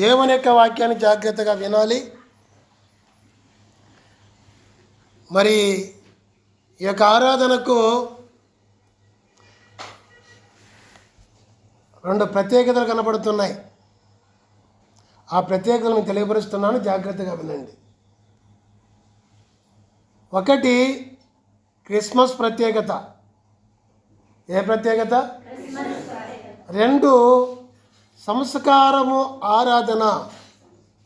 దేవుని యొక్క వాక్యాన్ని జాగ్రత్తగా వినాలి. మరి ఈ యొక్క ఆరాధనకు రెండు ప్రత్యేకతలు కనబడుతున్నాయి. ఆ ప్రత్యేకతలు నేను తెలియపరుస్తున్నాను, జాగ్రత్తగా వినండి. ఒకటి క్రిస్మస్ ప్రత్యేకత. ఏ ప్రత్యేకత? రెండు సంస్కారము ఆరాధన.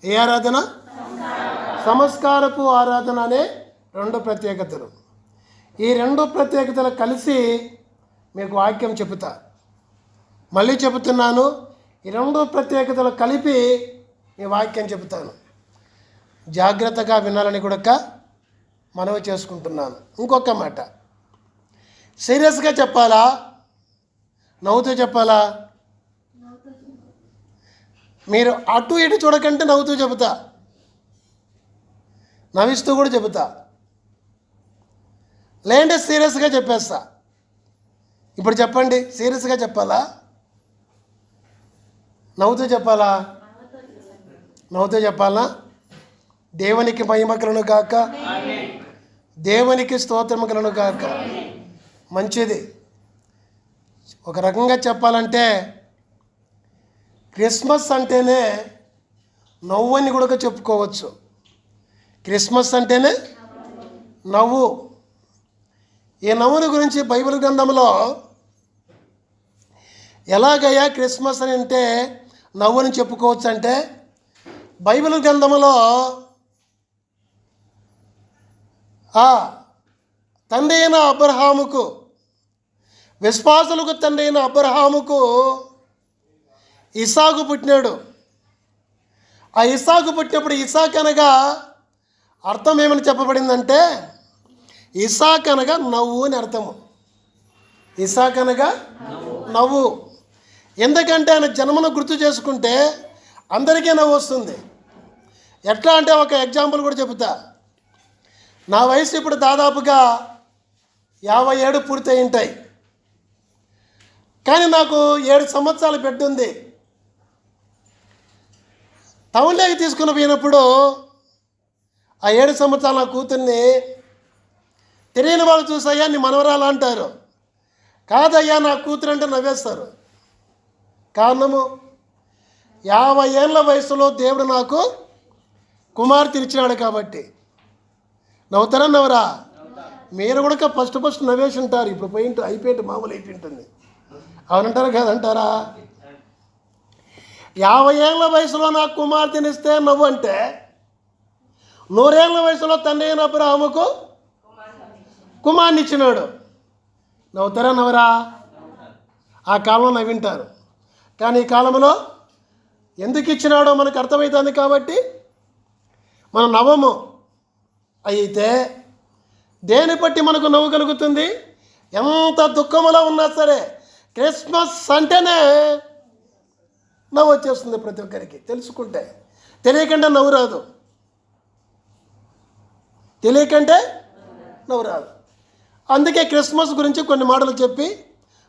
ఏ ఆరాధన? సంస్కారపు ఆరాధన అనే రెండు ప్రత్యేకతలు. ఈ రెండు ప్రత్యేకతలు కలిసి మీకు వాక్యం చెబుతా. మళ్ళీ చెబుతున్నాను, ఈ రెండు ప్రత్యేకతలు కలిపి మీ వాక్యం చెబుతాను. జాగ్రత్తగా వినాలని కూడా మనవి చేసుకుంటున్నాను. ఇంకొక మాట, సీరియస్గా చెప్పాలా, నవ్వుతూ చెప్పాలా? మీరు అటు ఇటు చూడకంటే నవ్వుతూ చెబుతా, నవ్విస్తూ కూడా చెబుతా. లేదంటే సీరియస్గా చెప్పేస్తా. ఇప్పుడు చెప్పండి, సీరియస్గా చెప్పాలా, నవ్వుతూ చెప్పాలా? నవ్వుతూ చెప్పాలా? దేవునికి మహిమ కలుగును గాక, దేవునికి స్తోత్రము కలుగును గాక. మంచిది. ఒక రకంగా చెప్పాలంటే క్రిస్మస్ అంటేనే నవ్వు అని కూడా చెప్పుకోవచ్చు. క్రిస్మస్ అంటేనే నవ్వు. ఈ నవ్వుని గురించి బైబిల్ గ్రంథంలో ఎలాగయ్యా క్రిస్మస్ అని అంటే నవ్వుని చెప్పుకోవచ్చు అంటే, బైబిల్ గ్రంథంలో తండ్రి అయిన అబ్రహాముకు, విశ్వాసులకు తండ్రి అయిన అబ్రహాముకు ఇసాకు పుట్టినాడు. ఆ ఇసాకు పుట్టినప్పుడు ఇసాక్ అనగా అర్థం ఏమని చెప్పబడిందంటే, ఇసాక్ అనగా నవ్వు అని అర్థము. ఇసాక్ అనగా నవ్వు. ఎందుకంటే ఆయన జన్మను గుర్తు చేసుకుంటే అందరికీ నవ్వు వస్తుంది. ఎట్లా అంటే ఒక ఎగ్జాంపుల్ కూడా చెబుతా. నా వయసు ఇప్పుడు దాదాపుగా 57 పూర్తి అయి ఉంటాయి. కానీ నాకు 7 సంవత్సరాల బిడ్డ ఉంది. టౌన్లోకి తీసుకుని పోయినప్పుడు ఆ 7 సంవత్సరాల నా కూతుర్ని తెలియని వాళ్ళు చూసయ్యా నీ మనవరాలు అంటారు. కాదయ్యా నా కూతురు అంటే నవ్వేస్తారు. కారణము 50 ఏళ్ళ వయసులో దేవుడు నాకు కుమార్తె ఇచ్చినాడు కాబట్టి. నవ్వుతారా నవ్వరా? మీరు కూడా ఫస్ట్ నవ్వేసి ఉంటారు. ఇప్పుడు అయిపోయింది, మామూలు అయిపోయింటుంది. అవునంటారా కాదంటారా? 50 ఏళ్ళ వయసులో నాకు కుమార్తెనిస్తే నవ్వు అంటే, 100 ఏళ్ళ వయసులో తండ్రి అయిన అబ్రహాముకు కుమార్ని ఇచ్చినాడు. నవ్వుతారా నవ్వరా? ఆ కాలంలో నవ్వింటారు. కానీ ఈ కాలంలో ఎందుకు ఇచ్చినాడో మనకు అర్థమవుతుంది కాబట్టి మనం నవ్వము. అయితే దేని బట్టి మనకు నవ్వు కలుగుతుంది? ఎంత దుఃఖములో ఉన్నా సరే క్రిస్మస్ అంటేనే నవ్వు వచ్చేస్తుంది ప్రతి ఒక్కరికి. తెలుసుకుంటే, తెలియకంటే నవ్వు రాదు. తెలియకంటే నవ్వు రాదు. అందుకే క్రిస్మస్ గురించి కొన్ని మాటలు చెప్పి,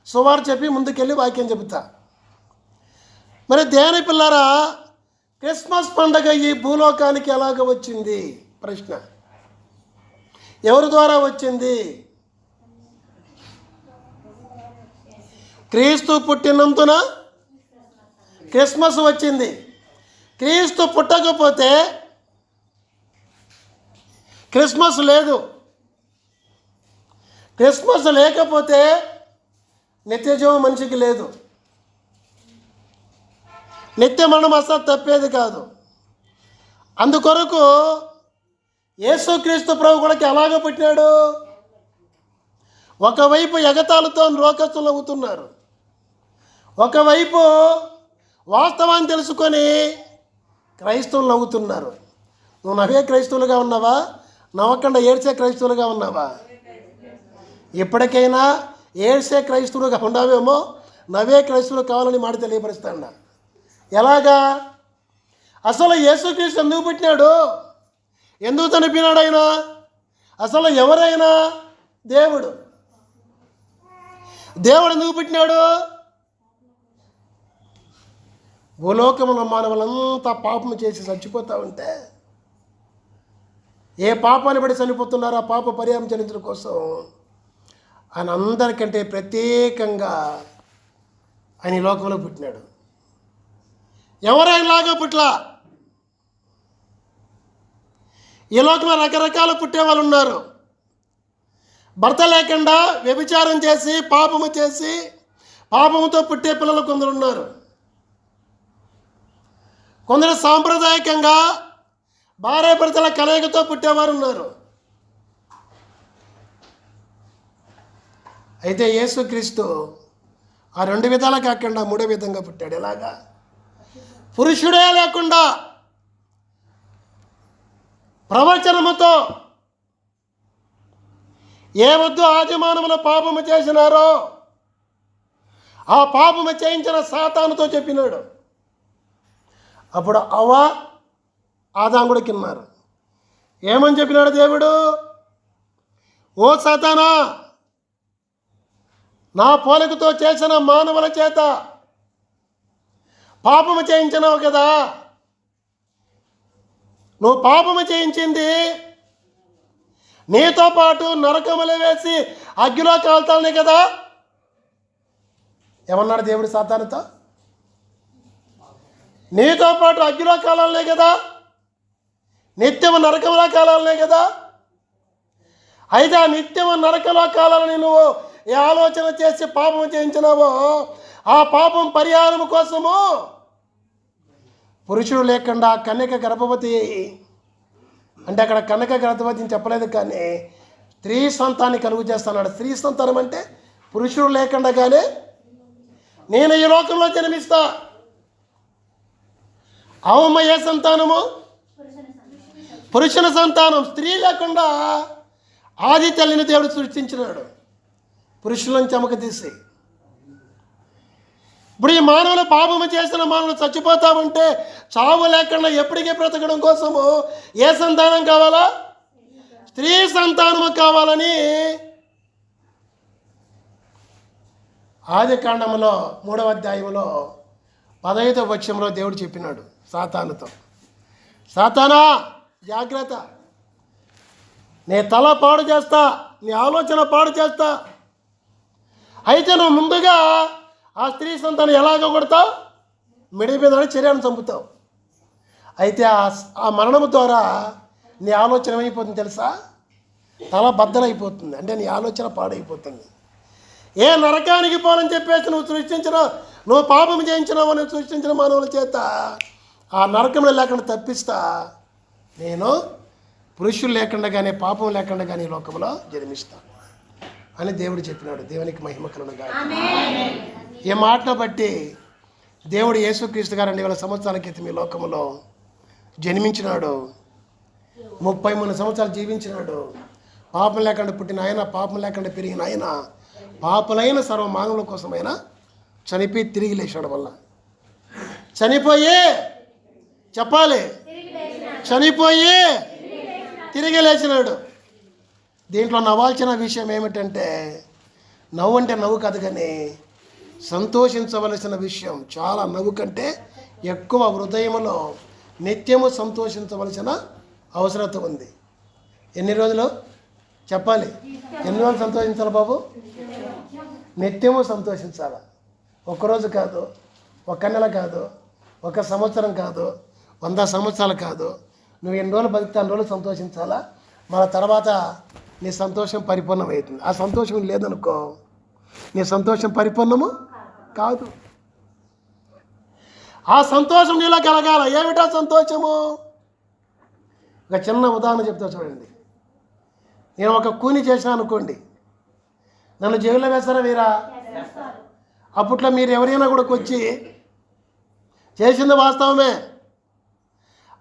సువార్త చెప్పి ముందుకెళ్ళి వాక్యం చెబుతా. మరి దేవుని పిల్లారా, క్రిస్మస్ పండుగ ఈ భూలోకానికి ఎలాగ వచ్చింది? ప్రశ్న. ఎవరి ద్వారా వచ్చింది? క్రీస్తు పుట్టినందున క్రిస్మస్ వచ్చింది. క్రీస్తు పుట్టకపోతే క్రిస్మస్ లేదు. క్రిస్మస్ లేకపోతే నిత్యజీవం మనిషికి లేదు. నిత్య మరణం అసలు తప్పేది కాదు. అందుకొరకు యేసుక్రీస్తు ప్రభు కూడా ఎలాగ పుట్టినాడు? ఒకవైపు ఎగతాళితో లోకస్తులు అవుతున్నారు, ఒకవైపు వాస్తవాన్ని తెలుసుకొని క్రైస్తవులు నవ్వుతున్నారు. నువ్వు నవ్వే క్రైస్తవులుగా ఉన్నావా? నవ్వకుండా ఏడ్చే క్రైస్తవులుగా ఉన్నావా? ఇప్పటికైనా ఏడ్చే క్రైస్తవులుగా ఉన్నావేమో, నవ్వే క్రైస్తవులు కావాలని మాట తెలియపరుస్తాను. ఎలాగా? అసలు యేసుక్రీస్తు ఎందుకు పుట్టినాడు? ఎందుకు చనిపోయినాడు ఆయన? అసలు ఎవరైనా? దేవుడు. దేవుడు ఎందుకు పుట్టినాడు? భూలోకముల మానవులంతా పాపము చేసి చచ్చిపోతూ ఉంటే ఏ పాపాన్ని బట్టి చనిపోతున్నారో ఆ పాప పరిహారం చెల్లించడం కోసం ఆయన అందరికంటే ప్రత్యేకంగా ఆయన ఈ లోకంలో పుట్టినాడు. ఎవరైనాలాగా పుట్లా. ఈ లోకంలో రకరకాల పుట్టేవాళ్ళు ఉన్నారు. భర్త లేకుండా వ్యభిచారం చేసి పాపము చేసి పాపముతో పుట్టే పిల్లలు కొందరు ఉన్నారు. కొందరు సాంప్రదాయకంగా భార్యాభర్తల కలయికతో పుట్టేవారు ఉన్నారు. అయితే యేసుక్రీస్తు ఆ రెండు విధాలు కాకుండా మూడో విధంగా పుట్టాడు. ఎలాగా? పురుషుడే లేకుండా ప్రవచనముతో ఏ వద్దు ఆదిమానవులు పాపము చేసినారో ఆ పాపము చేయించిన సాతానుతో చెప్పినాడు. అప్పుడు అవ్వ ఆదాము కూడా కిన్నారు. ఏమని చెప్పినాడు దేవుడు? ఓ సాతానా, నా పోలికతో చేసిన మానవుల చేత పాపము చేయించినావు కదా. నువ్వు పాపము చేయించింది నీతో పాటు నరకములు వేసి అగ్గిలో కాల్తానే కదా. ఏమన్నాడు దేవుడు సాతానుతో? నీతో పాటు అగ్గిలో కాలాలనే కదా, నిత్యము నరకములో కాలాలనే కదా. అయితే ఆ నిత్యము నరకలో కాలాలని నువ్వు ఏ ఆలోచన చేసి పాపం చేయించినావో ఆ పాపం పరిహారం కోసము పురుషుడు లేకుండా కన్యక గర్భవతి, అంటే అక్కడ కన్యక గర్భవతి అని చెప్పలేదు కానీ స్త్రీ సంతాన్ని కలుగు చేస్తున్నాడు. స్త్రీ సంతానం అంటే పురుషుడు లేకుండా కానీ నేను ఈ లోకంలో జన్మిస్తా. అవమ్మ ఏ సంతానము? పురుషుని సంతానం. స్త్రీ లేకుండా ఆది తల్లిని దేవుడు సృష్టించినాడు పురుషులను చమక తీసి. ఇప్పుడు ఈ మానవులు పాపము చేసిన మానవులు చచ్చిపోతామంటే చావు లేకుండా ఎప్పటికీ బ్రతకడం కోసము ఏ సంతానం కావాలా? స్త్రీ సంతానము కావాలని ఆది కాండములో 3వ అధ్యాయంలో 15వ వచనంలో దేవుడు చెప్పినాడు సాతానుతో, సాతానా జాగ్రత్త, నీ తల పాడు చేస్తా, నీ ఆలోచన పాడు చేస్తా. అయితే నువ్వు ముందుగా ఆ స్త్రీ సంతానం ఎలాగ కొడతావు? మిడి మీద చర్యను చంపుతావు. అయితే ఆ మరణము ద్వారా నీ ఆలోచన ఏమైపోతుంది తెలుసా? తల బద్దలైపోతుంది. అంటే నీ ఆలోచన పాడైపోతుంది. ఏ నరకానికి పోనని చెప్పేసి నువ్వు పాపం చేయించినావు, నువ్వు సృష్టించిన మానవుల చేత ఆ నరకంలో లేకుండా తప్పిస్తా. నేను పురుషులు లేకుండా కానీ పాపం లేకుండా కానీ ఈ లోకంలో జన్మిస్తాను అని దేవుడు చెప్పినాడు. దేవునికి మహిమ కలుగును గాక. ఈ మాటను బట్టి దేవుడు యేసుక్రీస్తు గారు 2000 సంవత్సరాల క్రితం ఈ లోకంలో జన్మించినాడు. 33 సంవత్సరాలు జీవించినాడు. పాపం లేకుండా పుట్టిన ఆయన, పాపం లేకుండా పెరిగిన ఆయన, పాపలైన సర్వ మానవుల కోసమైనా చనిపోయి తిరిగి లేచాడు. వల్ల చనిపోయి చెప్పాలి, చనిపోయి తిరిగి లేచినాడు. దీంట్లో నవ్వాల్సిన విషయం ఏమిటంటే, నవ్వు అంటే నవ్వు కాదు కానీ సంతోషించవలసిన విషయం. చాలా నవ్వు కంటే ఎక్కువ హృదయంలో నిత్యము సంతోషించవలసిన అవసరత ఉంది. ఎన్ని రోజులు చెప్పాలి? ఎన్ని రోజులు సంతోషించాలి బాబు? నిత్యము సంతోషించాలి. ఒక్కరోజు కాదు, ఒక నెల కాదు, ఒక సంవత్సరం కాదు, 100 సంవత్సరాలు కాదు. నువ్వు ఎన్ని రోజులు బతికితే అన్ని రోజులు సంతోషించాలా. మన తర్వాత నీ సంతోషం పరిపూర్ణం అవుతుంది. ఆ సంతోషం లేదనుకో, నీ సంతోషం పరిపూర్ణము కాదు. ఆ సంతోషం నీలో కలగాల. ఏమిటా సంతోషము? ఒక చిన్న ఉదాహరణ చెప్తా చూడండి. నేను ఒక కూని చేసినా అనుకోండి, నన్ను జైల్లో వేస్తారా వీరా? అప్పట్లో మీరు ఎవరైనా కూడా వచ్చి చేసింది వాస్తవమే,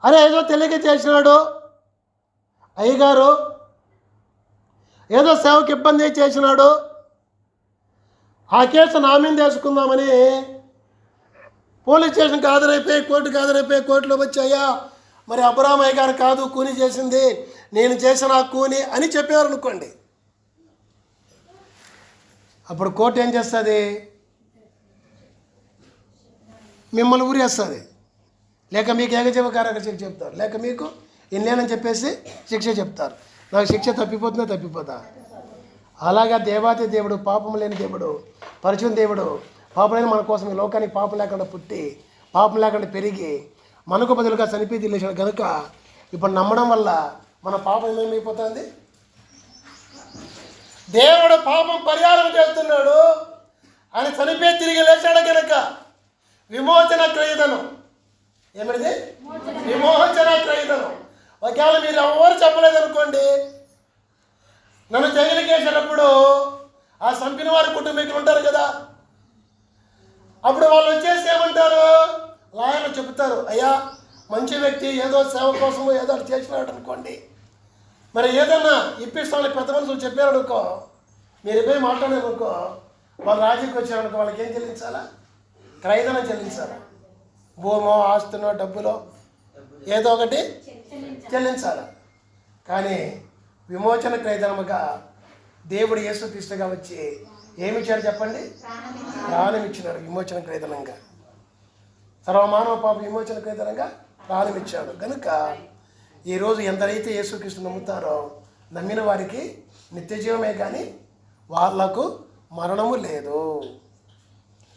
అరే ఏదో తెలియక చేసినాడు అయ్యగారు, ఏదో సేవకు ఇబ్బంది చేసినాడు, ఆ కేసు నా మీద వేసుకుందామని పోలీస్ స్టేషన్కి హాజరైపోయి కోర్టుకు హాజరైపోయి కోర్టులో వచ్చాయా మరి అబ్రామయ్య గారు కాదు కూని చేసింది, నేను చేసిన ఆ కూని అని చెప్పారు అనుకోండి. అప్పుడు కోర్టు ఏం చేస్తుంది? మిమ్మల్ని ఊరేస్తుంది, లేక మీకు ఏకజీవకారక శిక్ష చెప్తారు, లేక మీకు ఇన్నేనని చెప్పేసి శిక్ష చెప్తారు. నాకు శిక్ష తప్పిపోతుందా? తప్పిపోతా. అలాగా దేవాది దేవుడు, పాపం లేని దేవుడు, పరిచయం దేవుడు, పాపం మన కోసం ఈ లోకానికి పాపం లేకుండా పుట్టి, పాపం లేకుండా పెరిగి, మనకు బదులుగా చనిపోయి తెలిసాడు కనుక ఇప్పుడు నమ్మడం వల్ల మన పాపం ఏమైపోతుంది? దేవుడు పాపం పరిహారం చేస్తున్నాడు. ఆయన చనిపోయి తిరిగి లేచాడు కనుక విమోచన క్రయదనం. ఏమిటిది? విమోచన క్రయదనం. ఒకవేళ మీరు ఎవరు చెప్పలేదనుకోండి, నన్ను జైలుకేసేటప్పుడు ఆ చంపిన వారి కుటుంబీకులు ఉంటారు కదా, అప్పుడు వాళ్ళు వచ్చేసి ఏమంటారు? లాయర్లు చెబుతారు, అయ్యా మంచి వ్యక్తి ఏదో సేవ కోసము ఏదో చేసినాడు అనుకోండి, మరి ఏదన్నా ఇప్పిస్తామని పెద్ద మనుషులు చెప్పారు అనుకో, మీరు పోయి మాట్లాడారు అనుకో, వాళ్ళు రాజీకి వచ్చారనుకో, వాళ్ళకి ఏం చెల్లించాలా? క్రయదనం చెల్లించాలా? భూమో, ఆస్తునో, డబ్బులో ఏదో ఒకటి చెల్లించాలి. కానీ విమోచన క్రయదనముగా దేవుడు యేసుక్రీస్తుగా వచ్చి ఏమిచ్చాడు చెప్పండి? ప్రాణం ఇచ్చినాడు విమోచన క్రయదనంగా. సర్వమానవ పాప విమోచన క్రయదనంగా ప్రాణం ఇచ్చాడు కనుక ఈరోజు ఎందరైతే యేసుక్రీస్తు నమ్ముతారో నమ్మిన వారికి నిత్య జీవమే కానీ వాళ్లకు మరణము లేదు.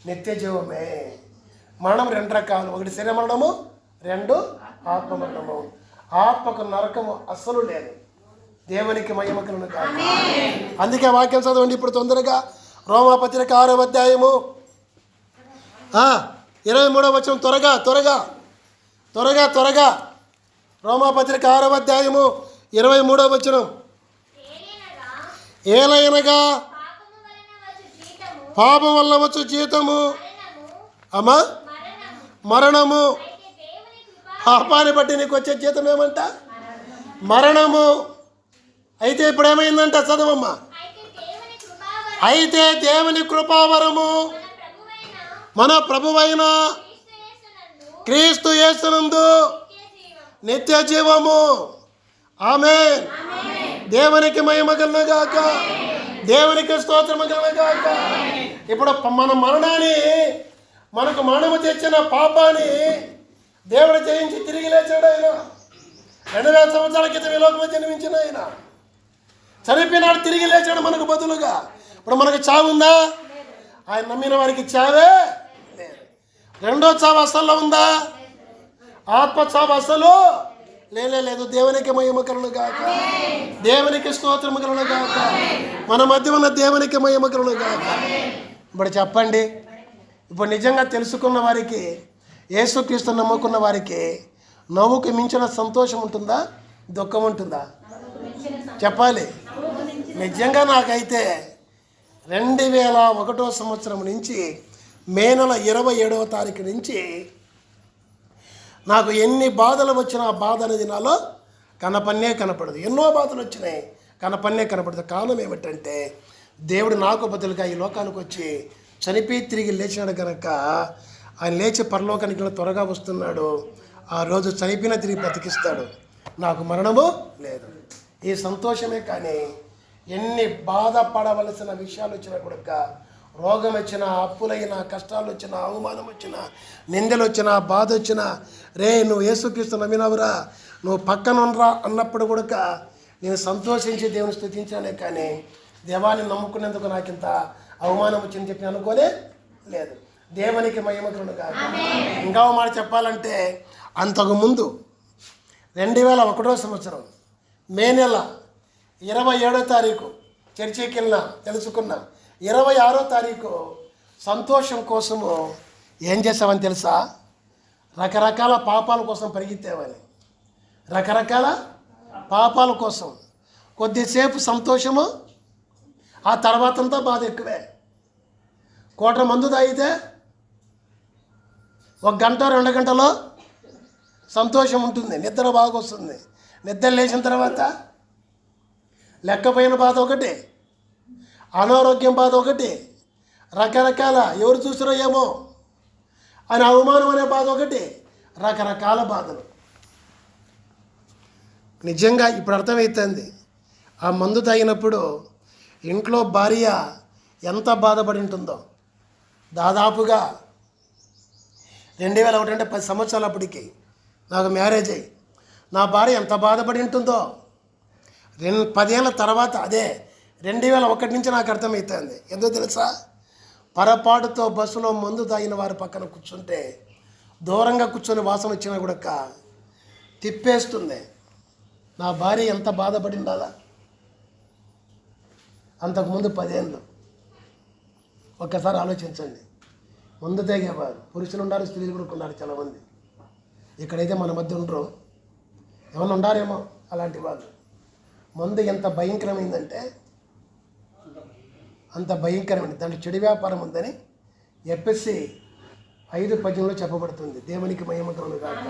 నిత్య జీవమే. మరణం 2 రకాలు, ఒకటి శరీర మరణము, 2 ఆత్మ మరణము. ఆత్మకు నరకము అస్సలు లేదు. దేవునికి మహిమ కలుగును గాక. అందుకే వాక్యం చదవండి ఇప్పుడు తొందరగా. రోమాపత్రిక 6వ అధ్యాయము 23వ వచనం. త్వరగా త్వరగా త్వరగా త్వరగా. రోమాపత్రిక 6వ అధ్యాయము 23వ వచనం. ఏలయనగా పాపం వల్ల వచ్చు జీతము అమ్మా మరణము. పాపాన్ని బట్టి నీకు వచ్చే జీతం ఏమంట? మరణము. అయితే ఇప్పుడు ఏమైందంట? చదవమ్మా. అయితే దేవుని కృపావరము మన ప్రభువైన క్రీస్తు యేసునందు నిత్య జీవము. ఆమేన్. దేవునికి మహిమ కలుగుగాక. దేవునికి స్తోత్రము కలుగుగాక. ఇప్పుడు మన మరణాన్ని, మనకు మరణము తెచ్చిన పాపాన్ని దేవుడు జయించి తిరిగి లేచాడు. ఆయన 2000 సంవత్సరాల క్రితం ఈ లోకంలో జన్మించిన ఆయన చనిపోయినాడు, తిరిగి లేచాడు మనకు బదులుగా. ఇప్పుడు మనకు చావు ఉందా? ఆయన నమ్మిన వారికి చావే లేదు. రెండో చావు అసలు ఉందా? ఆత్మ చావు అసలు లేదు. దేవునికి మహిమ కలుగును గాక. దేవునికి స్తోత్రము కలుగును గాక. మన మధ్య ఉన్న దేవునికి మహిమ కలుగును గాక. ఇప్పుడు చెప్పండి, ఇప్పుడు నిజంగా తెలుసుకున్న వారికి, యేసుక్రీస్తు నమ్ముకున్న వారికి నవ్వుకు మించిన సంతోషం ఉంటుందా? దుఃఖం ఉంటుందా? చెప్పాలి. నిజంగా నాకైతే 2001 సంవత్సరం నుంచి మే నెల 27వ తారీఖు నుంచి నాకు ఎన్ని బాధలు వచ్చినా ఆ బాధ అనేది నాలో కనపన్నే కనపడదు. ఎన్నో బాధలు వచ్చినాయి, కనపన్నే కనపడదు. కారణం ఏమిటంటే దేవుడు నాకు బదులుగా ఈ లోకానికి వచ్చి చనిపోయి తిరిగి లేచినాడు కనుక ఆయన లేచి పరలోకానికి త్వరగా వస్తున్నాడు. ఆ రోజు చనిపోయిన తిరిగి బ్రతికిస్తాడు. నాకు మరణము లేదు. ఈ సంతోషమే. కానీ ఎన్ని బాధపడవలసిన విషయాలు వచ్చినా కూడా, రోగం వచ్చినా, అప్పులైనా, కష్టాలు వచ్చినా, అవమానం వచ్చినా, నిందలు వచ్చినా, బాధ వచ్చినా, రే నువ్వు యేసుక్రీస్తు నమ్మినవురా, నువ్వు పక్కన ఉండరా అన్నప్పుడు కూడా నేను సంతోషించి దేవుని స్తుతించానే. కానీ దేవాన్ని నమ్ముకునేందుకు నాకు ఇంత అవమానం వచ్చిందని చెప్పి అనుకోలే లేదు. దేవునికి మహిమ కలుగును గాక. ఇంకా మాట చెప్పాలంటే అంతకుముందు 2001వ సంవత్సరం మే నెల 27వ తారీఖు చర్చికి వెళ్ళినా తెలుసుకున్నా. 26వ తారీఖు సంతోషం కోసము ఏం చేసామని తెలుసా? రకరకాల పాపాల కోసం పరిగెత్తేవని. రకరకాల పాపాల కోసం. కొద్దిసేపు సంతోషము, ఆ తర్వాతంతా బాధ ఎక్కువే. కోట్ర మందు తాగితే 1 గంట 2 గంటలో సంతోషం ఉంటుంది, నిద్ర బాగా వస్తుంది. నిద్ర లేచిన తర్వాత లెక్కపోయిన బాధ ఒకటి, అనారోగ్యం బాధ ఒకటి, రకరకాల ఎవరు చూసిరో ఏమో అని అవమానం అనే బాధ ఒకటి, రకరకాల బాధలు. నిజంగా ఇప్పుడు అర్థమవుతుంది. ఆ మందు తాగినప్పుడు ఇంట్లో భార్య ఎంత బాధపడి ఉంటుందో. దాదాపుగా 2001 అంటే 10 సంవత్సరాలు అప్పటికి నాకు మ్యారేజ్ అయ్యి నా భార్య ఎంత బాధపడి ఉంటుందో 10 ఏళ్ళ తర్వాత అదే 2001 నుంచి నాకు అర్థమవుతుంది. ఎందుకు తెలుసా? పొరపాటుతో బస్సులో మందు తాగిన వారి పక్కన కూర్చుంటే దూరంగా కూర్చొని వాసన వచ్చినా కూడా తిప్పేస్తుంది. నా భార్య ఎంత బాధపడి ఉండాలా? అంతకుముందు 10 ఏళ్ళు. ఒక్కసారి ఆలోచించండి. మందు తాగేవారు పురుషులు ఉన్నారు, స్త్రీలు కూడా ఉన్నారు చాలామంది. ఇక్కడైతే మన మధ్య ఉండరు, ఏమన్నా ఉండారేమో అలాంటి వాళ్ళు. మందు ఎంత భయంకరమైందంటే అంత భయంకరమైంది. దాంట్లో చెడు వ్యాపారం ఉందని ఎఫ్ఎస్సి 5:10 చెప్పబడుతుంది. దేవునికి మహిమ కలుగును గాక,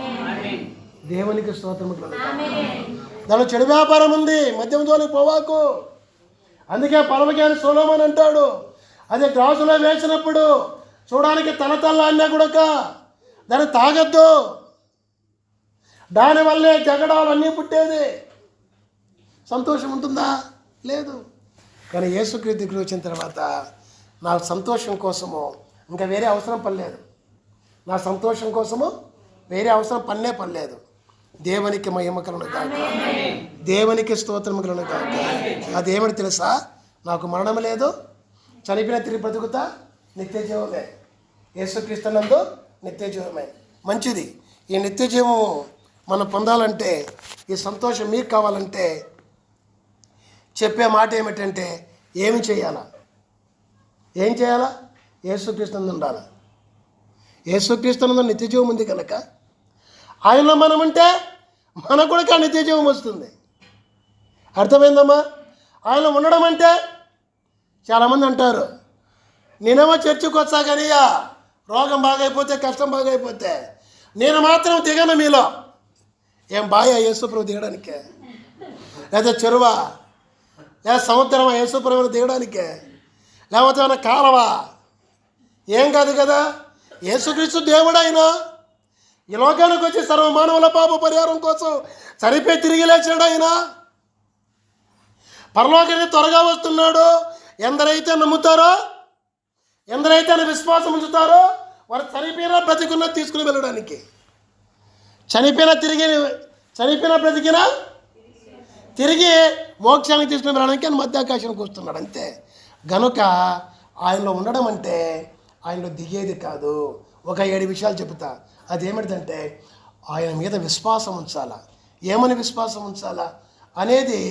దేవునికి స్తోత్రము కలుగును గాక. దాంట్లో చెడు వ్యాపారం ఉంది, మద్యం జోలికి పోవాకు. అందుకే పరమజ్ఞాని సొలొమోను అంటాడు, అదే గ్లాసులో వేసినప్పుడు చూడడానికి తలతల్ల అన్నా కూడా దాన్ని తాగద్దు, దానివల్లే జగడాలు అన్నీ పుట్టేది. సంతోషం ఉంటుందా? లేదు. కానీ యేసుక్రీస్తు దగ్గరికి వచ్చిన తర్వాత నా సంతోషం కోసము ఇంకా వేరే అవసరం పడలేదు. నా సంతోషం కోసము వేరే అవసరం పడలేదు. దేవునికి మహిమ కలుగును గాక, దేవునికి స్తోత్రము కలుగును గాక. అదేమని తెలుసా? నాకు మరణం లేదు, చనిపోయిన తిరిగి బ్రతుకుతా, నిత్య జీవమే. యేసుక్రీస్తునందు నిత్య జీవమే. మంచిది. ఈ నిత్య జీవము మనం పొందాలంటే, ఈ సంతోషం మీకు కావాలంటే చెప్పే మాట ఏమిటంటే ఏమి చేయాలా? ఏం చేయాలా? యేసుక్రీస్తునందు ఉండాలి. యేసుక్రీస్తునందు నిత్య జీవం ఉంది కనుక ఆయనలో మనం ఉంటే మనకు కూడా నిత్య జీవం వస్తుంది. అర్థమైందమ్మా? ఆయన ఉండడం అంటే చాలామంది అంటారు, నేనేమో చర్చికి వచ్చా కానీ రోగం బాగైపోతే, కష్టం బాగైపోతే నేను మాత్రం దిగను మీలో. ఏం బాగా యేసుప్రభు దిగడానికే? లేదా చెరువా, లేదా సముద్రమా యేసుప్రభుని దిగడానికే? లేకపోతే ఏమైనా కాలవా? ఏం కాదు కదా. యేసుక్రీస్తు దేవుడు. ఆయన ఈ లోకానికి వచ్చి సర్వమానవుల పాప పరిహారం కోసం చనిపోయి తిరిగి లేచాడు. ఆయన పరలోకానికి త్వరగా వస్తున్నాడు. ఎందరైతే నమ్ముతారో, ఎందరైతే విశ్వాసం ఉంచుతారో వారు చనిపోయినా బ్రతికున్నా తీసుకుని వెళ్ళడానికి, చనిపోయిన బ్రతికినా తిరిగి మోక్షానికి తీసుకుని వెళ్ళడానికి ఆయన మధ్యాకాశానికి వస్తున్నాడు. అంతే. గనుక ఆయనలో ఉండడం అంటే ఆయనలో దిగేది కాదు. ఒక 7 విషయాలు చెబుతా. అదేమిటంటే ఆయన మీద విశ్వాసం ఉంచాలా. ఏమని విశ్వాసం ఉంచాలా అనేది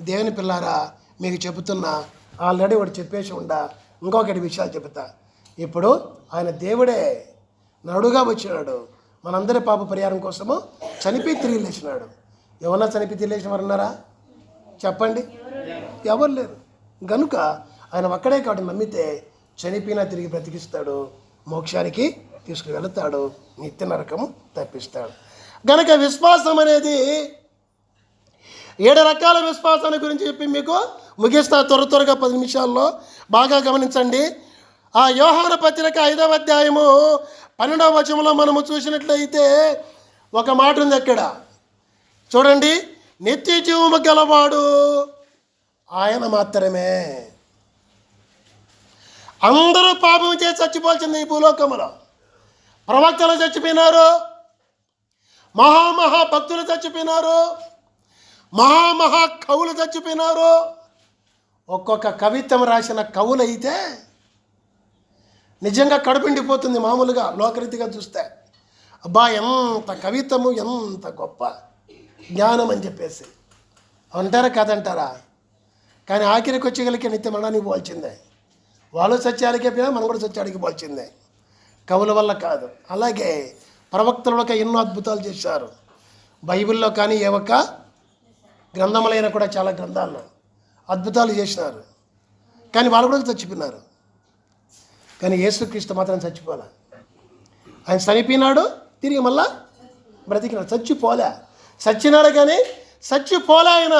దేవుని పిల్లారా మీకు చెబుతున్నా. ఆల్రెడీ వాడు చెప్పేసి ఉండా. ఇంకొక 7 విషయాలు చెబుతా. ఇప్పుడు ఆయన దేవుడే నడుగా వచ్చినాడు. మనందరి పాప పరిహారం కోసము చనిపోయి తిరిగి లేచినాడు. ఎవరన్నా చనిపోయి తిరిగి లేచిన వారు ఉన్నారా? చెప్పండి. ఎవరు లేరు. గనుక ఆయన ఒక్కడే కాబట్టి నమ్మితే చనిపోయినా తిరిగి బ్రతికిస్తాడు, మోక్షానికి తీసుకుని వెళతాడు, నిత్య నరకము తప్పిస్తాడు. గనక విశ్వాసం అనేది 7 రకాల విశ్వాసాన్ని గురించి చెప్పి మీకు ముగిస్తా త్వరగా 10 నిమిషాల్లో. బాగా గమనించండి. ఆ యోహాను పత్రిక 5వ అధ్యాయము 12వ వచనంలో మనము చూసినట్లయితే ఒక మాట ఉంది అక్కడ. చూడండి, నిత్య జీవము గలవాడు ఆయన మాత్రమే. అందరూ పాపం చేసి చచ్చిపోవాల్సింది ఈ భూలోకంలో. ప్రవక్తలు చచ్చిపోయినారు, మహా భక్తులు చచ్చిపోయినారు, మహా కవులు చచ్చిపోయినారు. ఒక్కొక్క కవిత్వం రాసిన కవులైతే నిజంగా కడుపుండిపోతుంది. మామూలుగా లోకరీతిగా చూస్తే అబ్బా ఎంత కవిత్వము, ఎంత గొప్ప జ్ఞానం అని చెప్పేసి అంటారా కాదంటారా? కానీ ఆఖరికి వచ్చేగలిగే నిత్య మరణానికి పోవాల్సిందే. వాళ్ళు సత్యాలకే పోయినా మనం కూడా సత్యానికి పోవాల్సిందే. కవుల వల్ల కాదు. అలాగే ప్రవక్తలకి ఎన్నో అద్భుతాలు చేశారు. బైబిల్లో కానీ ఏ ఒక్క గ్రంథములైనా కూడా చాలా గ్రంథాల్లో అద్భుతాలు చేసినారు. కానీ వాళ్ళు కూడా చచ్చిపోయినారు. కానీ యేసుక్రీస్తు మాత్రం చచ్చిపోలే. ఆయన చనిపోయినాడు, తిరిగి మళ్ళా బ్రతికినాడు. చచ్చినాడు కానీ చచ్చిపోలే. ఆయన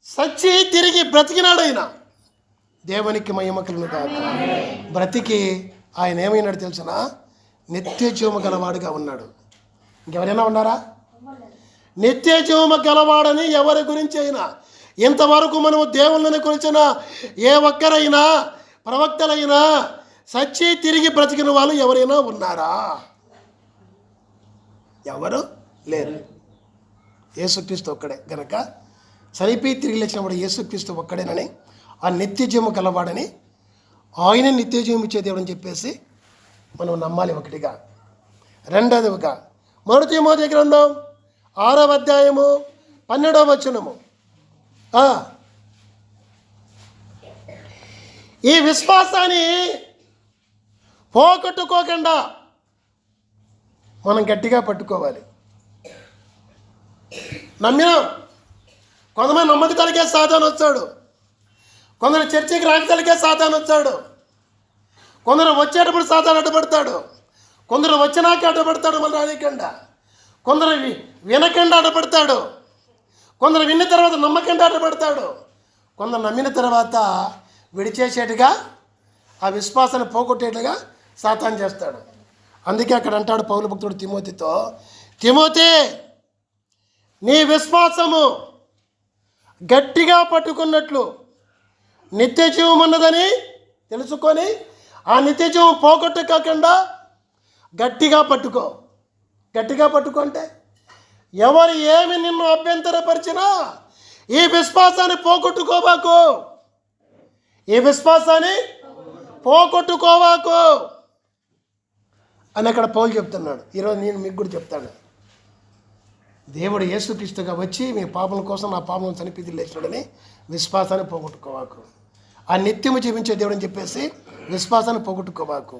చచ్చి తిరిగి బ్రతికినాడు. ఆయన దేవునికి మహిమ కలుగును గాక. బ్రతికి ఆయన ఏమైనాడు తెలిసిన? నిత్య జీవము గలవాడుగా ఉన్నాడు. ఇంకెవరైనా ఉన్నారా? నిత్య జీవము గలవాడని ఎవరి గురించి అయినా ఇంతవరకు మనము దేవుళ్ళని గురించిన ఏ ఒక్కరైనా ప్రవక్తలైనా చచ్చి తిరిగి బ్రతికిన వాళ్ళు ఎవరైనా ఉన్నారా? ఎవరు లేరు. యేసుక్రీస్తు ఒక్కడే గనక చనిపోయి తిరిగి లేచినప్పుడు యేసుక్రీస్తు ఒక్కడేనని, ఆ నిత్య జీవము గలవాడని, ఆయన నిత్య జీవం ఇచ్చే దేవుడని చెప్పేసి మనం నమ్మాలి. ఒకటిగా. రెండవదిగా 1 తిమోతి గ్రంథం 6వ అధ్యాయము 12వ వచనము. ఈ విశ్వాసాన్ని పోగొట్టుకోకుండా మనం గట్టిగా పట్టుకోవాలి. నమ్మినాం. కొంతమంది నమ్మక తలకే సాతాను వచ్చాడు, కొందరు చర్చికి రాని తలకే సాతాను వచ్చాడు, కొందరు వచ్చేటప్పుడు సాతాను అడ్డుపడతాడు, కొందరు వచ్చినాక అడ్డుపడతాడు మన రానికుండా, కొందరు వినకుండా అడ్డుపడతాడు, కొందరు విన్న తర్వాత నమ్మకంగా అడ్డుపడతాడు, కొందరు నమ్మిన తర్వాత విడిచేసేట్టుగా ఆ విశ్వాసాన్ని పోగొట్టేట్టుగా సాతాను చేస్తాడు. అందుకే అక్కడ అంటాడు పౌలు భక్తుడు తిమోతితో, తిమోతి నీ విశ్వాసము గట్టిగా పట్టుకున్నట్లు నిత్య జీవం ఉన్నదని తెలుసుకొని ఆ నిత్య జీవం పోగొట్టుకోకుండా గట్టిగా పట్టుకో. గట్టిగా పట్టుకో అంటే ఎవరు ఏమి నిన్ను అభ్యంతరపరిచినా ఈ విశ్వాసాన్ని పోగొట్టుకోవాకు, ఈ విశ్వాసాన్ని పోగొట్టుకోవాకు అని అక్కడ పౌలు చెప్తున్నాడు. ఈరోజు నేను మీకు కూడా చెప్తాను. దేవుడు యేసుక్రీస్తుగా వచ్చి మీ పాపల కోసం నా పాపం చనిపోయి లేచినాడని విశ్వాసాన్ని పోగొట్టుకోవాకు. ఆ నిత్యము జీవించే దేవుడు అని చెప్పేసి విశ్వాసాన్ని పోగొట్టుకోవాకు.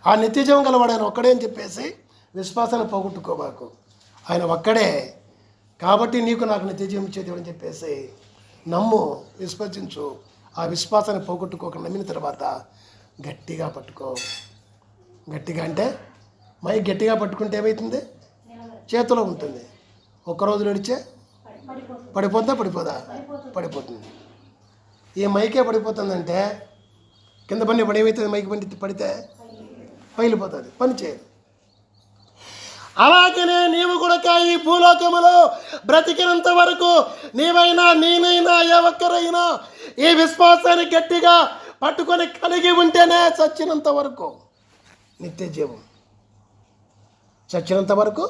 ఆ నిత్య జీవం గలవాడు ఆయన ఒక్కడే అని చెప్పేసి విశ్వాసాన్ని పోగొట్టుకోవాకు. ఆయన ఒక్కడే కాబట్టి నీకు నాకు నిత్య జీవం ఇచ్చే దేవుడు అని చెప్పేసి నమ్ము, విశ్వసించు. ఆ విశ్వాసాన్ని పోగొట్టుకోకుండా నమ్మిన తర్వాత గట్టిగా పట్టుకో. గట్టిగా అంటే గట్టిగా పట్టుకుంటే ఏమవుతుంది? చేతిలో ఉంటుంది. ఒక్కరోజు నడిచే పడిపోదా? పడిపోతుంది. ఈ మైకే పడిపోతుందంటే కింద పని ఏమవుతుంది? మైకి పడితే పగిలిపోతుంది, పని చేయదు. అలాగనే నీవు కూడా ఈ భూలోకములో బ్రతికినంత వరకు నీవైనా నేనైనా ఏ ఒక్కరైనా ఈ విశ్వాసాన్ని గట్టిగా పట్టుకొని కలిగి ఉంటేనే చచ్చినంత వరకు నిత్య జీవం. చచ్చినంత వరకు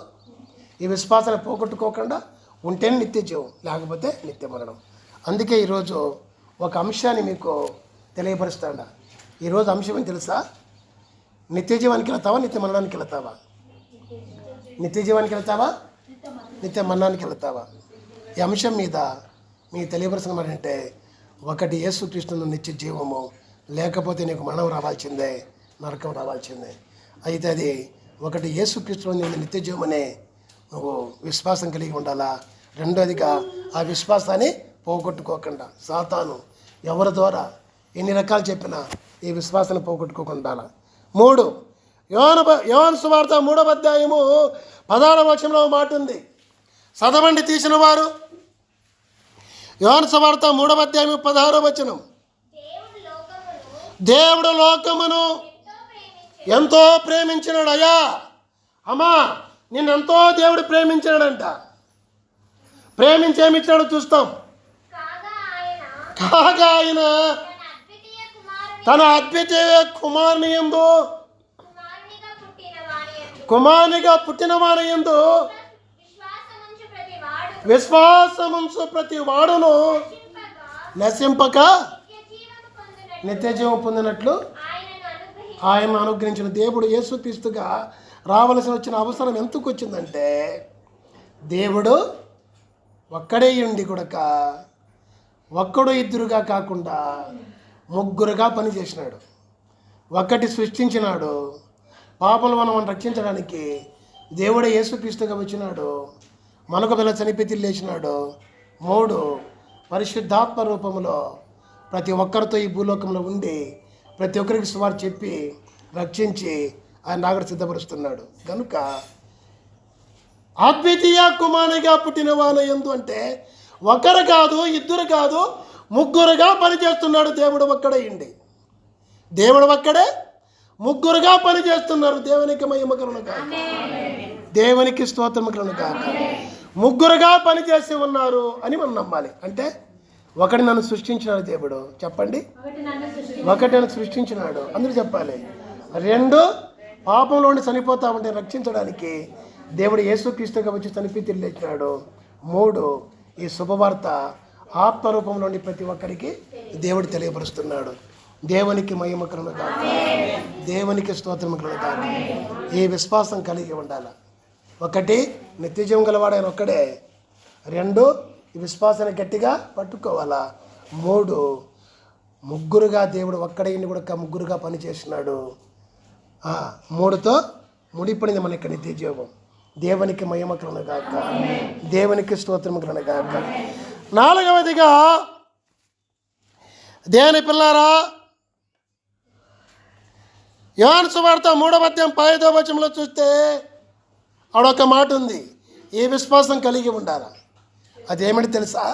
ఈ విశ్వాసాన్ని పోగొట్టుకోకుండా ఉంటేనే నిత్య జీవం, లేకపోతే నిత్య మరణం. అందుకే ఈరోజు ఒక అంశాన్ని మీకు తెలియపరుస్తాడా. ఈరోజు అంశం ఏం తెలుసా? నిత్య జీవానికి వెళ్తావా, నిత్య మరణానికి వెళ్తావా? నిత్య జీవానికి వెళ్తావా, నిత్య మరణానికి వెళ్తావా? ఈ అంశం మీద మీకు తెలియపరచడం ఏంటంటే, ఒకటి యేసుక్రీస్తును నిత్య జీవము, లేకపోతే నీకు మరణం రావాల్సిందే, నరకం రావాల్సిందే. అయితే అది ఒకటి యేసుక్రీస్తులో నిత్య జీవమనే నువ్వు విశ్వాసం కలిగి ఉండాలా. రెండోదిగా ఆ విశ్వాసాన్ని పోగొట్టుకోకుండా సాతాను ఎవరి ద్వారా ఎన్ని రకాలు చెప్పినా ఈ విశ్వాసాన్ని పోగొట్టుకోకుండా. 3 యోహాను సువార్త 3వ అధ్యాయము 16వ వచనంలో మాట ఉంది. చదవండి తీసిన వారు. యోహాను సువార్త 3వ అధ్యాయం 16వ వచనం. దేవుడు లోకమును ఎంతో ప్రేమించినాడు. అయ్యా అమ్మా, నిన్నెంతో దేవుడు ప్రేమించాడంట. ప్రేమించేమిచ్చాడో చూస్తాం. కాగా ఆయన తన అద్వితీయ కుమారునిగా పుట్టిన వారి యందు విశ్వాసముంచు ప్రతి వాడును నశింపక నిత్య జీవం పొందినట్లు ఆయన అనుగ్రహించిన దేవుడు యేసుక్రీస్తుగా రావలసి వచ్చిన అవసరం ఎందుకు వచ్చిందంటే, దేవుడు ఒక్కడే ఉండి కూడా ఒక్కడు ఇద్దరుగా కాకుండా ముగ్గురుగా పనిచేసినాడు. ఒక్కటి సృష్టించినాడు. పాపలు మనం రక్షించడానికి దేవుడే యేసుక్రీస్తుగా వచ్చినాడు. మనకు పిల్ల చనిపోయి లేచినాడు. 3 పరిశుద్ధాత్మ రూపంలో ప్రతి ఒక్కరితో ఈ భూలోకంలో ఉండి ప్రతి ఒక్కరికి సువార్త చెప్పి రక్షించి ఆయన నాగడ సిద్ధపరుస్తున్నాడు. కనుక అద్వితీయ కుమారునిగా పుట్టిన వాని యందు అంటే ఒకరు కాదు, ఇద్దరు కాదు, ముగ్గురుగా పనిచేస్తున్నాడు. దేవుడు ఒక్కడే ఉండి, దేవుడు ఒక్కడే ముగ్గురుగా పనిచేస్తున్నారు. దేవునికి మహిమ కలుగును గాక, దేవునికి స్తోత్రము కలుగును గాక. ముగ్గురుగా పనిచేసి ఉన్నారు అని మనం నమ్మాలి. అంటే ఒకటి నన్ను సృష్టించినాడు దేవుడు, చెప్పండి. ఒకటి నన్ను సృష్టించినాడు, అందరూ చెప్పాలి. 2 పాపంలో ఉండి చనిపోతా ఉంటే రక్షించడానికి దేవుడు యేసుక్రీస్తుగా వచ్చి చనిపోయి తిరిగి లేచినాడు. 3, ఈ శుభవార్త ఆత్మరూపంలోని ప్రతి ఒక్కరికి దేవుడు తెలియపరుస్తున్నాడు. దేవునికి మహిమ కలుగును గాక. దేవునికి స్తోత్రం కలుగును గాక. ఈ విశ్వాసం కలిగి ఉండాలి. 1, నిత్యజీవం గలవాడైన ఒక్కడే. 2, ఈ విశ్వాసాన్ని గట్టిగా పట్టుకోవాలా. 3, ముగ్గురుగా దేవుడు ఒక్కడే కూడా ముగ్గురుగా పనిచేస్తున్నాడు. 3తో ముడిపడింది మనకి నిత్యజీవం. దేవునికి మహిమ కలుగును గాక. దేవునికి స్తోత్రం కలుగును గాక. 4వదిగా దేవుని పిల్లారా, యోహాను సువార్త 3:15 చూస్తే ఆడొక మాట ఉంది, ఈ విశ్వాసం కలిగి ఉండాలి. అదేమిటి తెలుసా?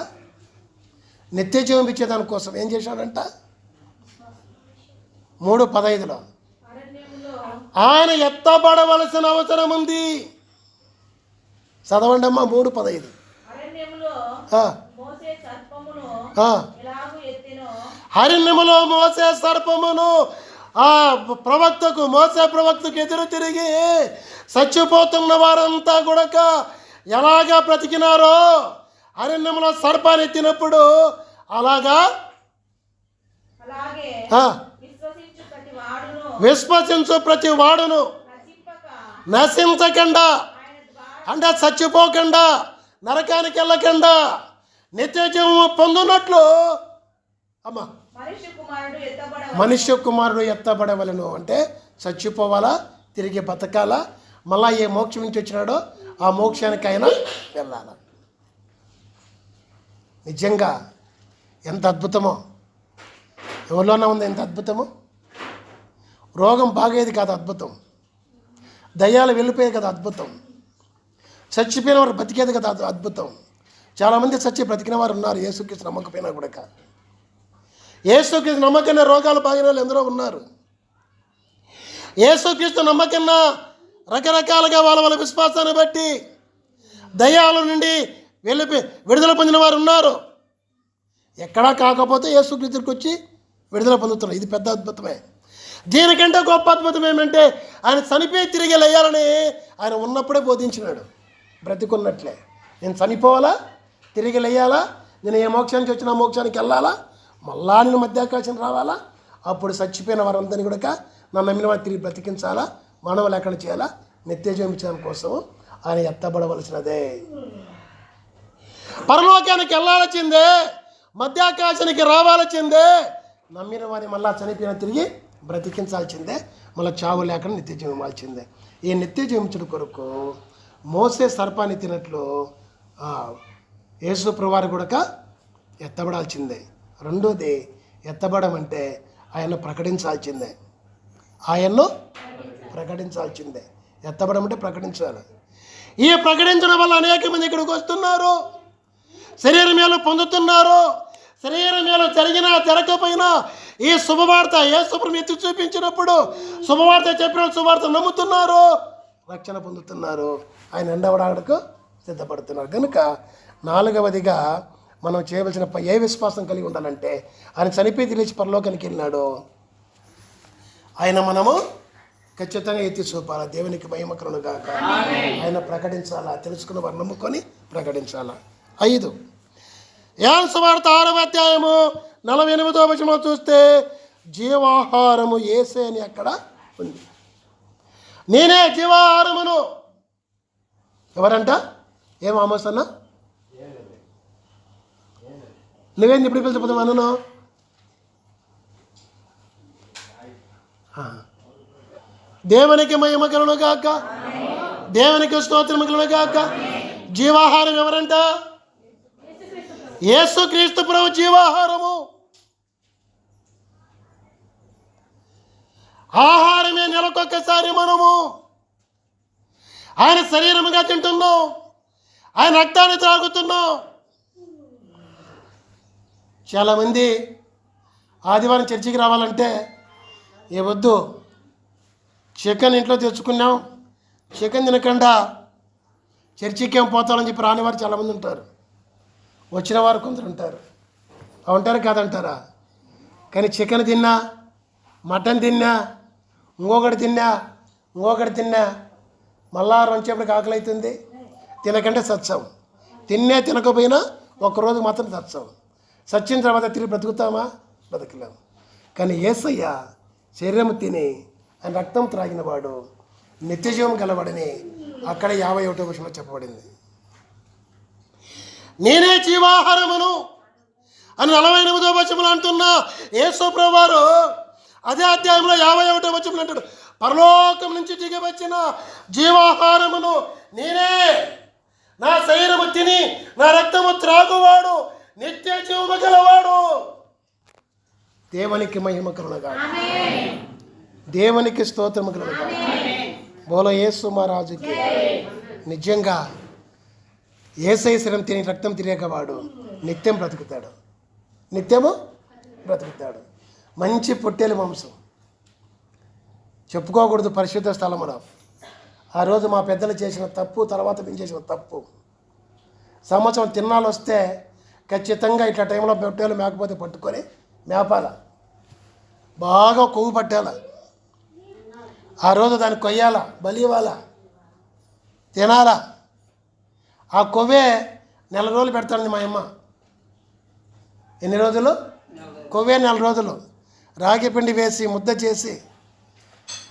నిత్యజీవం ఇచ్చేదానికోసం ఏం చేశాడంట? 3:15 ఆయన ఎత్తబడవలసిన అవసరం ఉంది. చదవండి అమ్మా 3:15. అరణ్యములో మోసే సర్పమును ప్రవక్తకు మోసే ప్రవక్తకు ఎదురు తిరిగి చచ్చిపోతున్న వారంతా కూడా ఎలాగా బ్రతికినారో, అరణ్యములో సర్పాన్ని ఎత్తినప్పుడు అలాగా విశ్వసించు ప్రతి వాడును నశించకుండా, అంటే చచ్చిపోకుండా, నరకానికి వెళ్ళకుండా నిత్యజీవము పొందునట్లు అమ్మా మనుష్య కుమారుడు ఎత్తబడవలను. అంటే చచ్చిపోవాలా, తిరిగి బతకాలా, మళ్ళా ఏ మోక్షం నుంచి వచ్చినాడో ఆ మోక్షానికి ఆయన వెళ్ళాల. నిజంగా ఎంత అద్భుతమో, ఎవరిలోనే ఉంది ఎంత అద్భుతమో. రోగం బాగేది కాదు అద్భుతం, దయ్యాలు వెళ్ళిపోయేది కదా అద్భుతం, చచ్చిపోయిన వారు బతికేది కదా అద్భుతం. చాలామంది చచ్చి బ్రతికిన వారు ఉన్నారు యేసుక్రీస్తు నమ్మకపోయినా కూడా. యేసుక్రీస్తు నమ్మకన్న రోగాలు బాగిన వాళ్ళు ఎందరో ఉన్నారు. యేసుక్రీస్తు నమ్మకన్నా రకరకాలుగా వాళ్ళ విశ్వాసాన్ని బట్టి దయ్యాల నుండి విడుదల పొందిన వారు ఉన్నారు. ఎక్కడా కాకపోతే యేసుక్రీస్తుకి వచ్చి విడుదల పొందుతున్నారు. ఇది పెద్ద అద్భుతమే. దీనికంటే గొప్ప అద్భుతం ఏమంటే ఆయన చనిపోయి తిరిగి లేయాలని ఆయన ఉన్నప్పుడే బోధించినాడు. బ్రతికున్నట్లే నేను చనిపోవాలా, తిరిగి లేయాలా, నేను ఏ మోక్షానికి వచ్చినా మోక్షానికి వెళ్ళాలా, మళ్ళా నేను మధ్యాకాశం రావాలా, అప్పుడు చచ్చిపోయిన వారందరినీ కూడా నన్ను నమ్మిన వారు తిరిగి బ్రతికించాలా, మానవ లేకుండా చేయాలా, నిత్యజీవం ఇచ్చడం కోసం ఆయన ఎత్తబడవలసినదే. పరలోకానికి వెళ్ళాల్సిందే, మధ్యాకాశానికి రావాల్సిందే, నమ్మిన వారిని మళ్ళా చనిపోయిన తిరిగి బ్రతికించాల్సిందే, మళ్ళీ చావు లేకుండా నిత్యజీవం ఇవ్వాల్సిందే. ఈ నిత్యజీవించడం కొరకు మోసే సర్పాన్ని తినట్లు యేసు ప్రభువారు కూడా ఎత్తబడాల్సిందే. 2ది ఎత్తబడం అంటే ఆయన్ను ప్రకటించాల్సిందే. ఆయన్ను ప్రకటించాల్సిందే. ఎత్తబడం అంటే ప్రకటించాలి. ఈ ప్రకటించడం వల్ల అనేక మంది ఇక్కడికి వస్తున్నారు, శరీర మేలు పొందుతున్నారు. శరీర మేలు జరిగినా జరగకపోయినా ఈ శుభవార్త యేసుప్రభు ఎత్తి చూపించినప్పుడు శుభవార్త చెప్పిన శుభవార్త నమ్ముతున్నారు, రక్షణ పొందుతున్నారు, ఆయన ఎండవడానికి సిద్ధపడుతున్నారు. కనుక 4వదిగా మనం చేయవలసిన ఏ విశ్వాసం కలిగి ఉండాలంటే ఆయన చనిపోయి తెలిసి పరలోకానికి వెళ్ళినాడు, ఆయన మనము ఖచ్చితంగా ఎత్తి చూపాలా. దేవునికి మహిమ కలుగును గాక. ఆయన ప్రకటించాలా, తెలుసుకున్న వారు నమ్ముకొని ప్రకటించాలా. 5, యోహాను సువార్త 6:48 చూస్తే జీవాహారము యేసే అని అక్కడ ఉంది. నేనే జీవాహారమును. ఎవరంట? ఏం ఆమోస్ అన్న, నువ్వేంది ఇప్పుడు పిలిచిపోతావు అన్నను? దేవునికి మహిమ కలుగును గాక. దేవునికి స్తోత్రం కలుగును గాక. జీవాహారం ఎవరంట? యేసుక్రీస్తు ప్రభు జీవాహారము. ఆహారమే నెలకొక్కసారి మనము ఆయన శరీరముగా తింటున్నాం, ఆయన రక్తాన్ని త్రాగుతున్నాం. చాలామంది ఆదివారం చర్చికి రావాలంటే ఏ వద్దు, చికెన్ ఇంట్లో తెచ్చుకున్నాం, చికెన్ తినకుండా చర్చికి ఏం పోతామని చెప్పి రానివారు చాలామంది ఉంటారు. వచ్చిన వారు కొందరు ఉంటారు. ఉంటారు కాదంటారా? కానీ చికెన్ తిన్నా, మటన్ తిన్నా, ఇంకొకటి తిన్నా మళ్ళా రెంచేపటికి ఆకలి అవుతుంది, తినకంటే సత్సం. తినకపోయినా ఒక్కరోజు మాత్రం సత్సం. సచ్చిన తర్వాత తిరిగి బ్రతుకుతామా? బ్రతకలేము. కానీ యేసయ్య శరీరం తిని ఆయన రక్తం త్రాగినవాడు నిత్యజీవం గలవాడని అక్కడ 51వ వచనంలో చెప్పబడింది. నేనే జీవాహారమును అని 48వ వచనంలో అంటున్న యేసు ప్రభువారు అదే అధ్యాయంలో 51వ వచనంలో అంటాడు, పరలోకం నుంచి దిగి వచ్చిన జీవాహారమును నేనే, నా శరీరము తిని నా రక్తము త్రాగువాడు నిత్య జీవము గలవాడు. దేవునికి మహిమ కలుగునుగాక, దేవునికి స్తోత్రము కలుగునుగాక. బోలో యేసు మహారాజుకి. నిజంగా యేసయ్య శరీరం తిని రక్తం తిరిగేవాడు నిత్యం బ్రతుకుతాడు, నిత్యము బ్రతుకుతాడు. మంచి పొట్టేలు మాంసం చెప్పుకోకూడదు పరిశుద్ధ స్థలములో. ఆ రోజు మా పెద్దలు చేసిన తప్పు, తర్వాత మేము చేసిన తప్పు. సంవత్సరం తిన్నాళ్ళు వస్తే ఖచ్చితంగా ఇట్లా టైంలో పొట్టేలు మేకపోతే పట్టుకొని మేపాల, బాగా కొవ్వు పట్టాల. ఆ రోజు దాన్ని కొయ్యాల, బలి ఇవ్వాల, తినాల. ఆ కొవ్వే 4 రోజులు పెడతాంది మా అమ్మ. ఎన్ని రోజులు? కొవ్వే 4 రోజులు. రాగి పిండి వేసి ముద్ద చేసి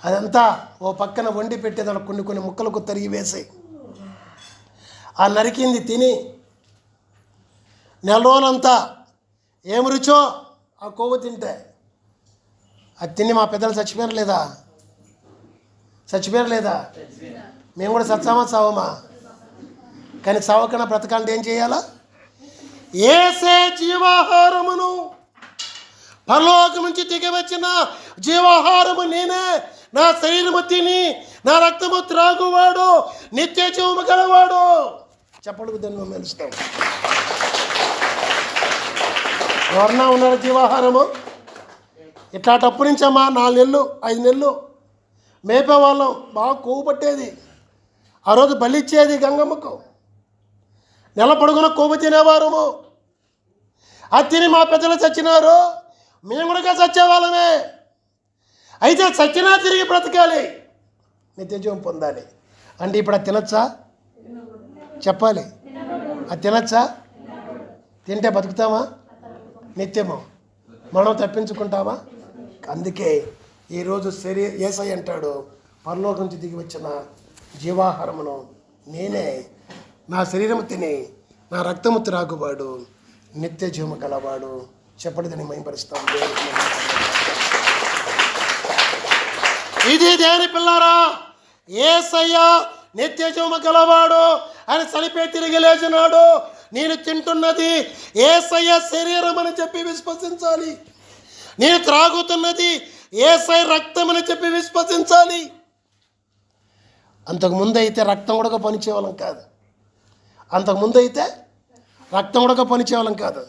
అదంతా ఓ పక్కన వండి పెట్టేదాన్ని, కొన్ని ముక్కలకు తరిగి వేసి ఆ నరికింది తిని 4 రోజులంతా ఏం రుచో ఆ కొవ్వు తింటే. అది తిని మా పెద్దలు చచ్చిపోయారు లేదా? చచ్చిపోయారు లేదా? మేము కూడా సత్సామా సావమా? కానీ సావకన్నా బ్రతకాలంటే ఏం చేయాలా? యేసే జీవాహారమును, పరలోకం నుంచి దిగి వచ్చిన జీవాహారము నేనే, నా శరీరము తిని నా రక్తము త్రాగువాడు నిత్య జీవము గలవాడు. చెప్పడు దాన్ని మేము మెలుస్తాం. ఎవరన్నా ఉన్నాడు జీవాహారము? ఇట్లాటప్పటి నుంచమ్మా 4 నెలలు 5 నెలలు మేపేవాళ్ళం, బాగా కొవ్వు పట్టేది. ఆ రోజు బలిచ్చేది గంగమ్మకు. నెల పొడుగున కొవ్వు తినేవారము. అది తిని మా పెద్దలు చచ్చినారు, మేము కూడా చచ్చేవాళ్ళమే. అయితే చచ్చినా తిరిగి బ్రతకాలి, నిత్యజీవం పొందాలి. అంటే ఇప్పుడు అది తినచ్చా? చెప్పాలి. అది తినచ్చా? తింటే బతుకుతామా? నిత్యము మనం తప్పించుకుంటామా? అందుకే ఈరోజు యేసయ్య అంటాడు, పరలోకం నుంచి దిగి వచ్చిన జీవాహారమును నేనే, నా శరీరము తిని నా రక్తము త్రాగువాడు నిత్య జీవము గలవాడు. చెప్పండి, దాన్ని మహిమపరుస్తాం. ఇది దేని పిల్లారా? యేసయ్య నిత్య జీవము గలవాడు. ఆయన చనిపోయి తిరిగి లేచినాడు. నేను తింటున్నది యేసయ్య శరీరం అని చెప్పి విశ్వసించాలి. నేను త్రాగుతున్నది యేసయ్య రక్తం అని చెప్పి విశ్వసించాలి. అంతకుముందు అయితే రక్తం కూడా పనిచేవాళ్ళం కాదు. అంతకుముందు అయితే రక్తం కూడా పనిచేవాళ్ళం కాదు.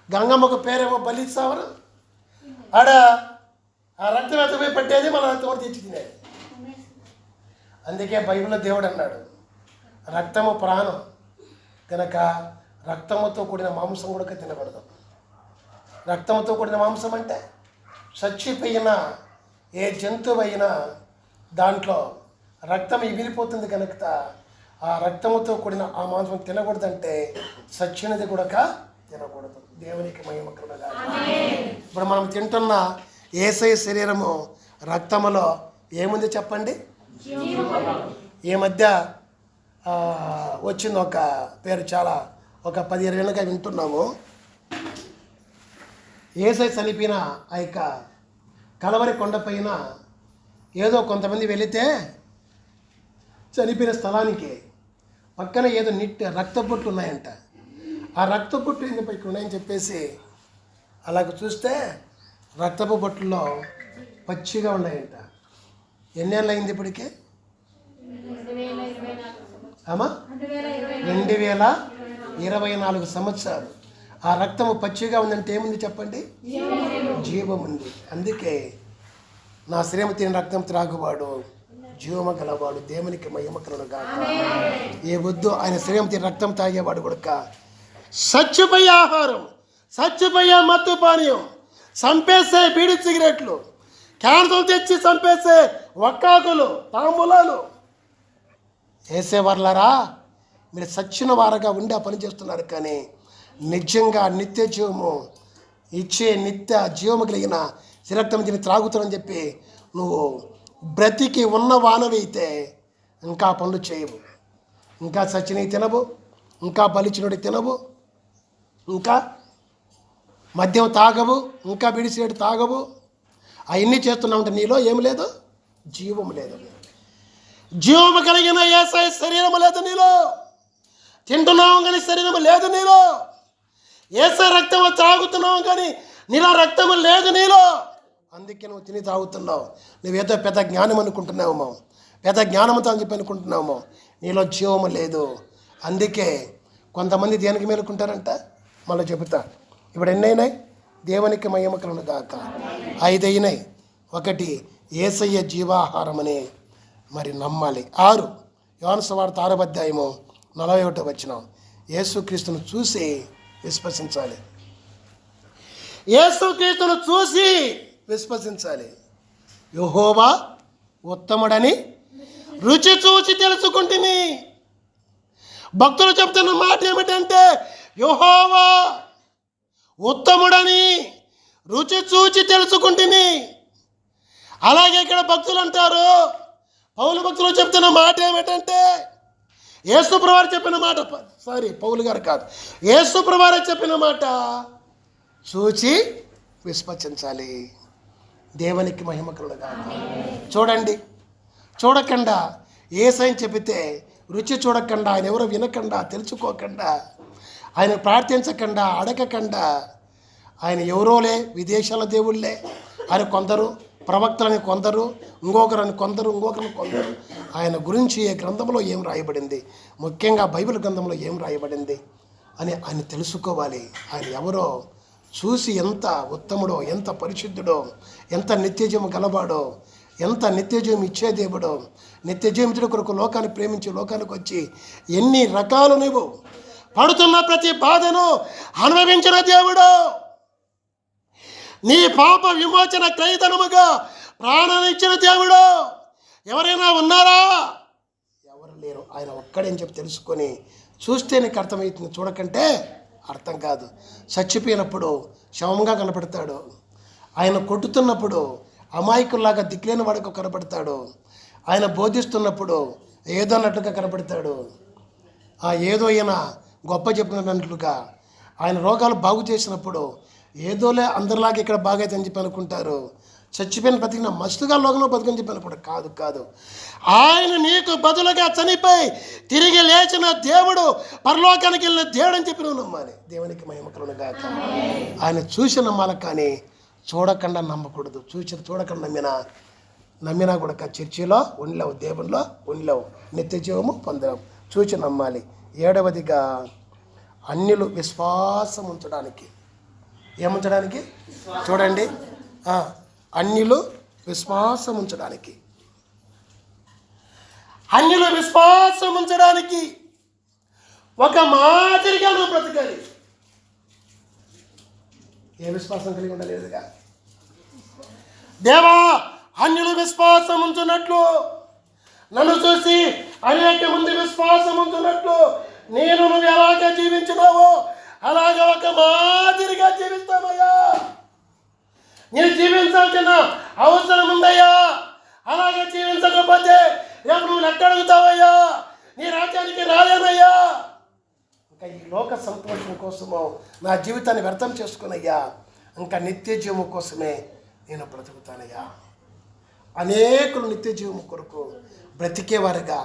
గంగమ్మకు పేరేమో బలిస్తావరు. ఆడ ఆ రక్తం ఎత్తపోయి పట్టేది, మన రక్తం కూడా తెచ్చి తినేది. అందుకే బైబిల్లో దేవుడు అన్నాడు, రక్తము ప్రాణం కనుక రక్తముతో కూడిన మాంసం కూడా తినకూడదు. రక్తంతో కూడిన మాంసం అంటే చచ్చిపోయిన ఏ జంతువు అయినా దాంట్లో రక్తం ఎగిరిపోతుంది కనుక ఆ రక్తముతో కూడిన ఆ మాంసం తినకూడదంటే సచ్చినది కూడా తినకూడదు. దేవునికి మహిమ కలుగుగాక. ఇప్పుడు మనం తింటున్న యేసయ్య శరీరము రక్తములో ఏముంది చెప్పండి? ఈ మధ్య వచ్చింది ఒక పేరు, చాలా ఒక 10-20 ఏళ్ళుగా వింటున్నాము. యేసయ్య చనిపోయిన ఆ యొక్క కలవరి కొండపైన ఏదో కొంతమంది వెళితే చనిపోయిన స్థలానికి పక్కన ఏదో రక్తబొట్లు ఉన్నాయంట. ఆ రక్తబొట్లు ఎందుకు ఇక్కడ ఉన్నాయని చెప్పేసి అలాగ చూస్తే రక్తపు బొట్టుల్లో పచ్చిగా ఉన్నాయంట. ఎన్నేళ్ళు అయింది ఇప్పటికే? 2024 సంవత్సరాలు. ఆ రక్తము పచ్చిగా ఉందంటే ఏముంది చెప్పండి? జీవం ఉంది. అందుకే నా శరీరము తిని రక్తం త్రాగువాడు జీవము గలవాడు. దేవునికి మహిమ కలుగుగాక. ఏ వద్దు ఆయన శరీరం తిని రక్తం తాగేవాడు కూడా చచ్చిపోయే ఆహారం, చచ్చిపోయే మత్తు పానీయం, చంపేసే బీడి సిగరెట్లు, క్యాన్సర్ తెచ్చి చంపేసే ఒక్కాకులు, తాంబూలాలు, వేసేవారులారా, మీరు సచ్చిన వారుగా ఉండి ఆ పని చేస్తున్నారు. కానీ నిజంగా నిత్య జీవము ఇచ్చే నిత్య జీవము కలిగిన శిరక్తం తిని త్రాగుతానని చెప్పి నువ్వు బ్రతికి ఉన్న వానవైతే ఇంకా పనులు చేయవు, ఇంకా సచ్చినవి తినవు, ఇంకా బలిచినవి తినవు, ఇంకా మద్యం తాగవు, ఇంకా బిడిసేడు తాగవు. అవన్నీ చేస్తున్నామంటే నీలో ఏమి లేదు, జీవము లేదు. జీవము కలిగిన యేసయ్య శరీరము లేదు నీలో. తింటున్నావు కానీ శరీరము లేదు నీలో. యేసయ్య రక్తము తాగుతున్నావు కానీ నీలో రక్తము లేదు నీలో. అందుకే నువ్వు తిని తాగుతున్నావు. నువ్వేదో పెద్ద జ్ఞానం అనుకుంటున్నావేమో, పెద్ద జ్ఞానంతో అని చెప్పి అనుకుంటున్నావేమో. నీలో జీవము లేదు. అందుకే కొంతమంది దేనికి మేలుకుంటారంట, మళ్ళీ చెబుతా. ఇప్పుడు ఎన్నైనాయి? దేవునికి మహిమ కలుగును గాక. 5 అయినాయి. 1 యేసయ్య జీవాహారమని మరి నమ్మాలి. 6 యోహాను సువార్త 6వ అధ్యాయము 41వ వచనం, యేసుక్రీస్తును చూసి విశ్వసించాలి. యేసుక్రీస్తును చూసి విశ్వసించాలి. యెహోవా ఉత్తముడని రుచి చూచి తెలుసుకుంటుని. భక్తులు చెప్తున్న మాట ఏమిటంటే యెహోవా ఉత్తముడని రుచి చూచి తెలుసుకుంటుని. అలాగే ఇక్కడ భక్తులు అంటారు, పౌలు భక్తులు చెప్తున్న మాట ఏమిటంటే యేసు ప్రభువారు చెప్పిన మాట, పౌలు గారు కాదు, యేసు ప్రభువారు చెప్పిన మాట చూచి విశ్వసించాలి. దేవునికి మహిమ కలుగుగా. చూడండి, చూడకుండా యేసయ్యని చెబితే రుచి చూడకుండా, ఆయన ఎవరో వినకుండా, తెలుసుకోకుండా, ఆయన ప్రార్థించకుండా, అడగకుండా, ఆయన ఎవరోలే, విదేశాల దేవుళ్ళే ఆయన కొందరు, ప్రవక్తలని కొందరు, ఇంకొకరని కొందరు, ఆయన గురించి ఏ గ్రంథంలో ఏం రాయబడింది, ముఖ్యంగా బైబిల్ గ్రంథంలో ఏం రాయబడింది అని ఆయన తెలుసుకోవాలి. ఆయన ఎవరో చూసి ఎంత ఉత్తముడో, ఎంత పరిశుద్ధుడో, ఎంత నిత్యజీవం గలవాడో, ఎంత నిత్యజీవం ఇచ్చే దేవుడో, నిత్యజీవం ఇచ్చే కొరకు లోకాన్ని ప్రేమించి లోకానికి వచ్చి ఎన్ని రకాలు నువ్వు పడుతున్న ప్రతి బాధను అనుభవించిన దేవుడు, నీ పాప విమోచన క్రయధనముగా ప్రాణాన్ని ఇచ్చిన దేవుడు ఎవరైనా ఉన్నారా? ఎవరు లేరు. ఆయన ఒక్కడని చెప్పి తెలుసుకొని చూస్తే నీకు అర్థమవుతుంది. చూడకంటే అర్థం కాదు. చచ్చిపోయినప్పుడు శవంగా కనపడతాడు. ఆయన కొట్టుతున్నప్పుడు అమాయకుల్లాగా దిక్కులేని వాడికి కనపడతాడు. ఆయన బోధిస్తున్నప్పుడు ఏదో అన్నట్టుగా కనపడతాడు. ఏదో ఈయన గొప్ప చెప్పినట్లుగా, ఆయన రోగాలు బాగు చేసినప్పుడు ఏదోలే అందరిలాగా ఇక్కడ బాగైతే అని చెప్పి అనుకుంటారు. చచ్చిపోయిన బతికిన మస్తుగా లోకంలో బతుకని చెప్పి అనుకుంటారు. కాదు, ఆయన నీకు బదులుగా చనిపోయి తిరిగి లేచిన దేవుడు, పరలోకానికి వెళ్ళిన దేవుడు అని చెప్పి నువ్వు నమ్మాలి. దేవునికి మహిమ కలుగును గాక. ఆయన చూసి నమ్మాలి, కానీ చూడకుండా నమ్మకూడదు. చూడకుండా నమ్మినా కూడా చర్చిలో ఉండలేవు, దేవుల్లో ఉండలేవు, నిత్య జీవము పొందలేవు. చూచి నమ్మాలి. 7వదిగా అన్యులు విశ్వాసం ఉంచడానికి. ఏముంచడానికి? చూడండి, అన్యులు విశ్వాసం ఉంచడానికి. అన్యులు విశ్వాసం ఉంచడానికి ఒక మాదిరిగా నువ్వు బ్రతకాలి. ఏ విశ్వాసం కలిగి ఉండలేదుగా. దేవా, అన్యులు విశ్వాసం ఉంచున్నట్లు, నన్ను చూసి అనేక మంది విశ్వాసం ఉంచున్నట్లు నువ్వు ఎలాగ జీవించినావో అలాగే ఒక మాదిరిగా జీవిస్తానయ్యా. నేను జీవించాల్సిన అవసరం ఉందయ్యా. అలాగే జీవించకపోతే రేపు నువ్వు ఎక్కడుగుతావయ్యా? నీ రాజ్యానికి రాలేనయ్యా. ఇంకా ఈ లోక సంతోషం కోసమో నా జీవితాన్ని వ్యర్థం చేసుకునయ్యా, ఇంకా నిత్య జీవం కోసమే నేను బ్రతుకుతానయ్యా. అనేకులు నిత్య జీవం కొరకు బ్రతికేవారుగా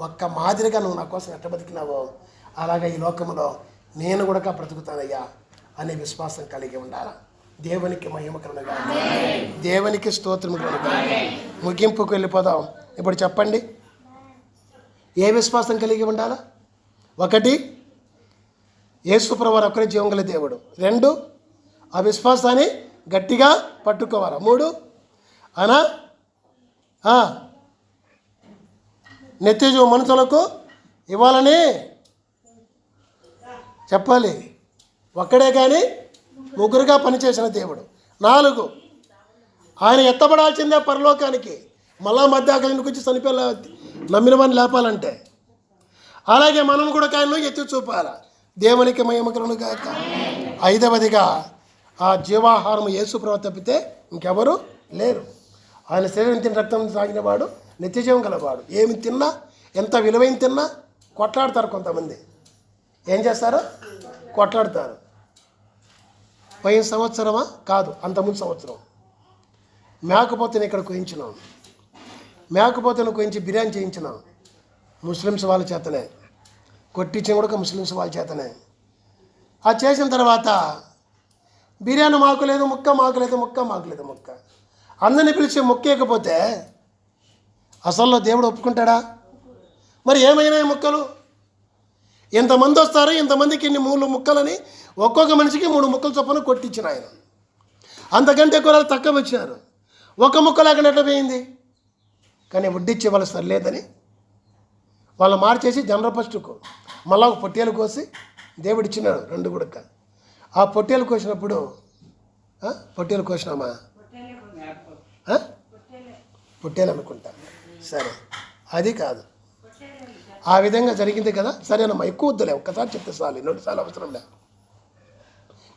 ఒక్క మాదిరిగా నువ్వు నా కోసం ఎట్ట బతికినావో అలాగే ఈ లోకంలో నేను కూడా బ్రతుకుతానయ్యా అనే విశ్వాసం కలిగి ఉండాలి. దేవునికి మహిమ కలుగుగా. దేవునికి స్తోత్రం కలుగుగా. ముగింపుకు వెళ్ళిపోదాం. ఇప్పుడు చెప్పండి, ఏ విశ్వాసం కలిగి ఉండాలా? 1, యేసుప్రభువారు ఒక్కరే జీవం గల దేవుడు. 2, ఆ విశ్వాసాన్ని గట్టిగా పట్టుకోవాలి. 3, అనా నిత్యజీవం మనుషులకు ఇవ్వాలని చెప్పాలి. ఒక్కడే కానీ ముగ్గురుగా పనిచేసిన దేవుడు. 4, ఆయన ఎత్తబడాల్సిందే పరలోకానికి. మళ్ళా మధ్య అక్కడి నుంచి చనిపోయి నమ్మిన వాడిని లేపాలంటే అలాగే మనం కూడా ఆయనను ఎత్తి చూపాలి. దేవునికి మహిమ కలుగును గాక. ఐదవదిగా ఆ జీవాహారం యేసుప్రభువు తప్పితే ఇంకెవరు లేరు. ఆయన శరీరం తిని రక్తం సాగినవాడు నిత్యజీవం గలవాడు. ఏమి తిన్నా, ఎంత విలువైన తిన్నా కొట్లాడతారు. కొంతమంది ఏం చేస్తారు? కొట్లాడతారు. పోయిన సంవత్సరమా కాదు, అంతకుముందు సంవత్సరం మేకపోతేనే ఇక్కడ కోయించినాం. మేకపోతేను కోయించి బిర్యానీ చేయించినాం. ముస్లిమ్స్ వాళ్ళ చేతనే కొట్టించిన కూడా ముస్లిమ్స్ వాళ్ళ చేతనే. అది చేసిన తర్వాత బిర్యానీ మాకు లేదు, ముక్క మాకు లేదు, ముక్క మాకు లేదు, ముక్క అందరిని పిలిచి ముక్కేయకపోతే అసలు దేవుడు ఒప్పుకుంటాడా? మరి ఏమైనా ముక్కలు ఇంతమంది వస్తారు, ఇంతమందికి ఇన్ని 3 ముక్కలని ఒక్కొక్క మనిషికి 3 ముక్కలు చొప్పున కొట్టించిన ఆయన. అంతకంటే ఎక్కువ తక్కువ వచ్చినారు. ఒక ముక్క లేకుండా ఎట్లా పోయింది? కానీ వడ్డిచ్చి వాళ్ళు సరిలేదని వాళ్ళు మార్చేసి జనరల్ ఫస్ట్కు మళ్ళా ఒక పొట్టేలు కోసి దేవుడిచ్చినాడు 2 గుడక. ఆ పొట్టేలు కోసినప్పుడు పొట్టేలు కోసినామా? పొట్టేలు అనుకుంటా. సరే, అది కాదు, ఆ విధంగా జరిగింది కదా. సరేనమ్మా, ఎక్కువ వద్దులే, ఒక్కసారి చెప్తే చాలు, 2 సార్లు అవసరం లే.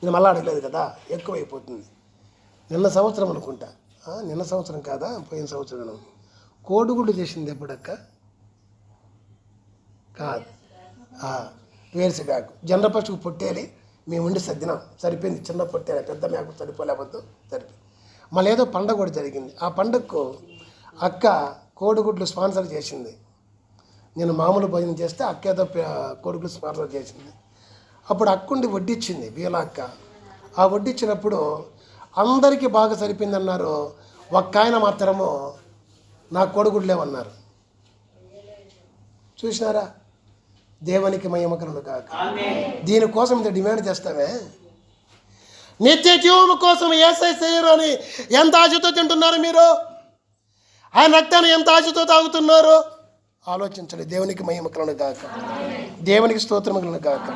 నేను మళ్ళీ అడగలేదు కదా, ఎక్కువైపోతుంది. నిన్న సంవత్సరం అనుకుంటా, నిన్న సంవత్సరం కాదా, పోయిన సంవత్సరం కోడిగుడ్డు చేసింది ఎప్పుడక్క? కాదు, వేర్సి బ్యాగ్ జనరల్ ఫస్ట్కు పొట్టేలి మేము ఉండి సర్దినాం, సరిపోయింది. చిన్న పొట్టేలి, పెద్ద మేకు సరిపోలేవద్దు, సరిపోయింది. మళ్ళీ ఏదో పండగ కూడా జరిగింది. ఆ పండగకు అక్క కోడిగుడ్లు స్పాన్సర్ చేసింది. నేను మామూలు భోజనం చేస్తే అక్క ఏదో కోడిగుడ్లు స్పాన్సర్ చేసింది. అప్పుడు అక్కుండి వడ్డిచ్చింది వీళ్ళ అక్క. ఆ వడ్డిచ్చినప్పుడు అందరికీ బాగా సరిపోయిందన్నారు. ఒక్క ఆయన మాత్రము నా కోడిగుడ్లేమన్నారు. చూసినారా? దేవునికి మహిమ కలుగును గాక. దీనికోసం ఇంత డిమాండ్ చేస్తామే. నిత్య జీవము కోసం యేసయ్య శరీరాన్ని ఎంత ఆశతో తింటున్నారు మీరు? ఆయన రక్తాన్ని ఎంత ఆశతో తాగుతున్నారు? ఆలోచించండి. దేవునికి మహిమ కలుగును గాక. దేవునికి స్తోత్రం కలుగును గాక.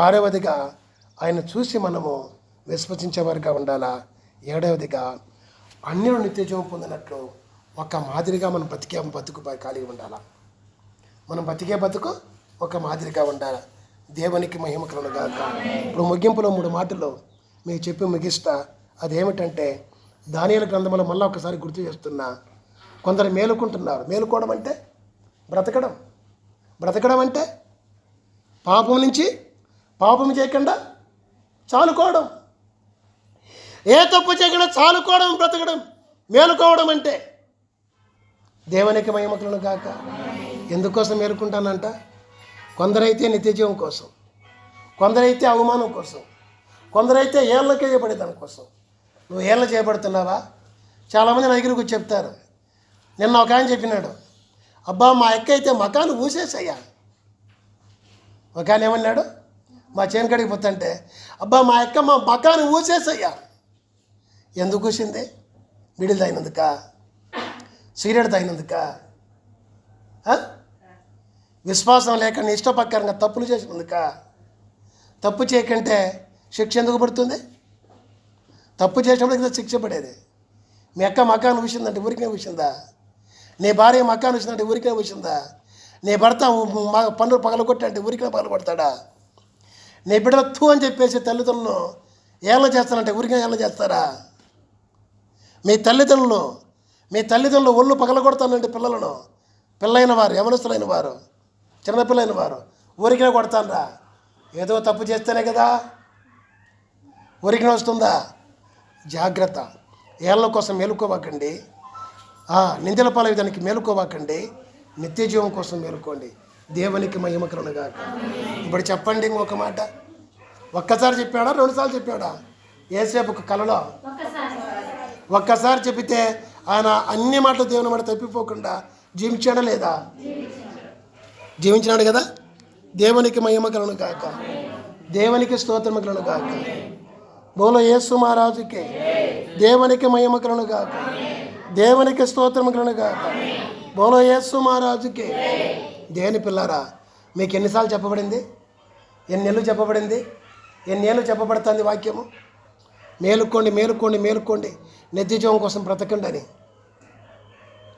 6వదిగా ఆయన చూసి మనము విశ్వసించేవారుగా ఉండాలా. 7వదిగా అన్యులు నిత్య జీవం పొందినట్లు ఒక మాదిరిగా మనం బతుకు కలిగి ఉండాలా. మనం బతికే బతుకు ఒక మాదిరిగా ఉండాలి. దేవునికి మహిమ కలుగును గాక. ఇప్పుడు ముగింపులో 3 మాటలు మీకు చెప్పి ముగిస్తా. అదేమిటంటే దానియేలు గ్రంథంలో మళ్ళీ ఒకసారి గుర్తు చేస్తున్నా. కొందరు మేలుకుంటున్నారు. మేలుకోవడం అంటే బ్రతకడం. బ్రతకడం అంటే పాపం నుంచి పాపం చేయకుండా చాలుకోవడం. ఏ తప్పు చేయకుండా చాలుకోవడం బ్రతకడం. మేలుకోవడం అంటే దేవునికి మహిమ కలుగును గాక. ఎందుకోసం మేలుకుంటానంట? కొందరైతే నిత్యజీవం కోసం, కొందరైతే అవమానం కోసం, కొందరైతే ఏళ్ళకే చేయబడే దానికోసం. నువ్వు ఏళ్ళ చేయబడుతున్నావా? చాలామంది నా దగ్గరకు చెప్తారు. నిన్న ఒక ఆయన చెప్పినాడు, అబ్బా మా అక్క అయితే మకాను ఊసేసయ్యా. ఒక ఆయన ఏమన్నాడు, మా చేనుకాడికి పోతుంటే, అబ్బా మా అక్క మా మకాను ఊసేసయ్యా. ఎందుకు ఊసింది? బిడిలు తాగినందుక? సిగరెట్ తాగినందుక? విశ్వాసం లేక ఇష్టప్రకారంగా తప్పులు చేసినందుక? తప్పు చేయకంటే శిక్ష ఎందుకు పడుతుంది? తప్పు చేసినప్పుడు శిక్ష పడేది. మీ అక్క మకాను ఊసిందంటే ఊరికే ఊసిందా? నీ భార్య మకాను ఊసిందంటే ఊరికే ఊసిందా? నీ భర్త పన్నులు పగలగొట్టంటే ఊరికే పగలగొడతాడా? నీ బిడ్డలు తూ అని చెప్పేసి తల్లిదండ్రులను ఏళ్ళ చేస్తానంటే ఊరికే ఏళ్ళ చేస్తారా? మీ తల్లిదండ్రులు ఒళ్ళు పగలగొడతానంటే పిల్లలను, పిల్లైన వారు, యవనస్తులైన వారు, చిన్నపిల్లైన వారు ఊరికే కొడతానరా? ఏదో తప్పు చేస్తేనే కదా ఊరికినే వస్తుందా? జాగ్రత్త. ఏళ్ళ కోసం మేలుకోవాకండి. నిందల పాలయ్యే దానికి మేలుకోవాకండి. నిత్య జీవం కోసం మేలుకోండి. దేవునికి మహిమ కలుగును గాక. ఇప్పుడు చెప్పండి ఇంకొక మాట. ఒక్కసారి చెప్పాడా, 2 సార్లు చెప్పాడా? యేసేపు కలలో ఒక్కసారి చెప్పితే ఆయన అన్ని మాటలు దేవుని మాట తప్పిపోకుండా జీవించాడా లేదా? జీవించినాడు కదా. దేవునికి మహిమ కలుగును గాక. దేవునికి స్తోత్రం కలుగును గాక. బోలో యేసు మహారాజుకి దేవునికి మహిమ కలుగును గాక. దేవునికి స్తోత్రం కలుగును గాక. బోలో యేసు మహారాజుకి. దేని పిల్లారా, మీకు ఎన్నిసార్లు చెప్పబడింది? ఎన్ని నెలలు చెప్పబడింది? ఎన్ని ఏళ్ళు చెప్పబడుతుంది వాక్యము? మేలుకోండి, మేలుకోండి, మేలుకోండి, నిత్యజీవం కోసం బ్రతకండి అని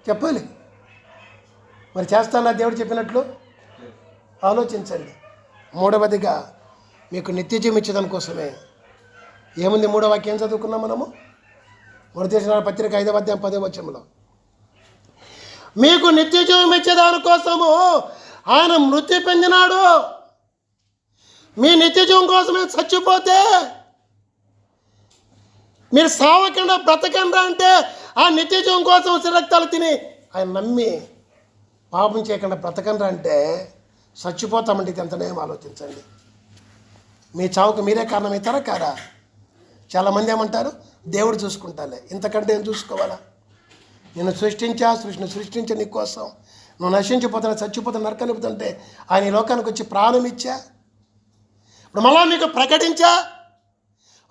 చెప్పాలి. మరి చేస్తానా దేవుడు చెప్పినట్లు? ఆలోచించండి. మూడవదిగా మీకు నిత్యజీవం ఇచ్చేదాని కోసమే. ఏముంది మూడో వాక్యం చదువుకున్నాం మనము? మొదటి పత్రిక 5వ అధ్యాయం 10వ వచనంలో మీకు నిత్యజీవం ఇచ్చేదాని కోసము ఆయన మృతి పొందినాడు. మీ నిత్యజీవం కోసమే చచ్చిపోతే మీరు సావకుండా బ్రతకండి అంటే ఆ నిత్యజీవం కోసం సిరక్తాలు తిని ఆయన నమ్మి పాపం చేయకుండా బ్రతకండి అంటే చచ్చిపోతామంటే ఇది ఎంతనేం ఆలోచించండి. మీ చావుకు మీరే కారణమవుతారా కారా? చాలామంది ఏమంటారు, దేవుడు చూసుకుంటాలే, ఇంతకంటే ఏం చూసుకోవాలా? నేను సృష్టించే నీ కోసం నువ్వు నశించిపోతున్నా, చచ్చిపోతున్నా, నరకనిపోతుంటే ఆయన ఈ లోకానికి వచ్చి ప్రాణం ఇచ్చా, ఇప్పుడు మళ్ళా మీకు ప్రకటించా,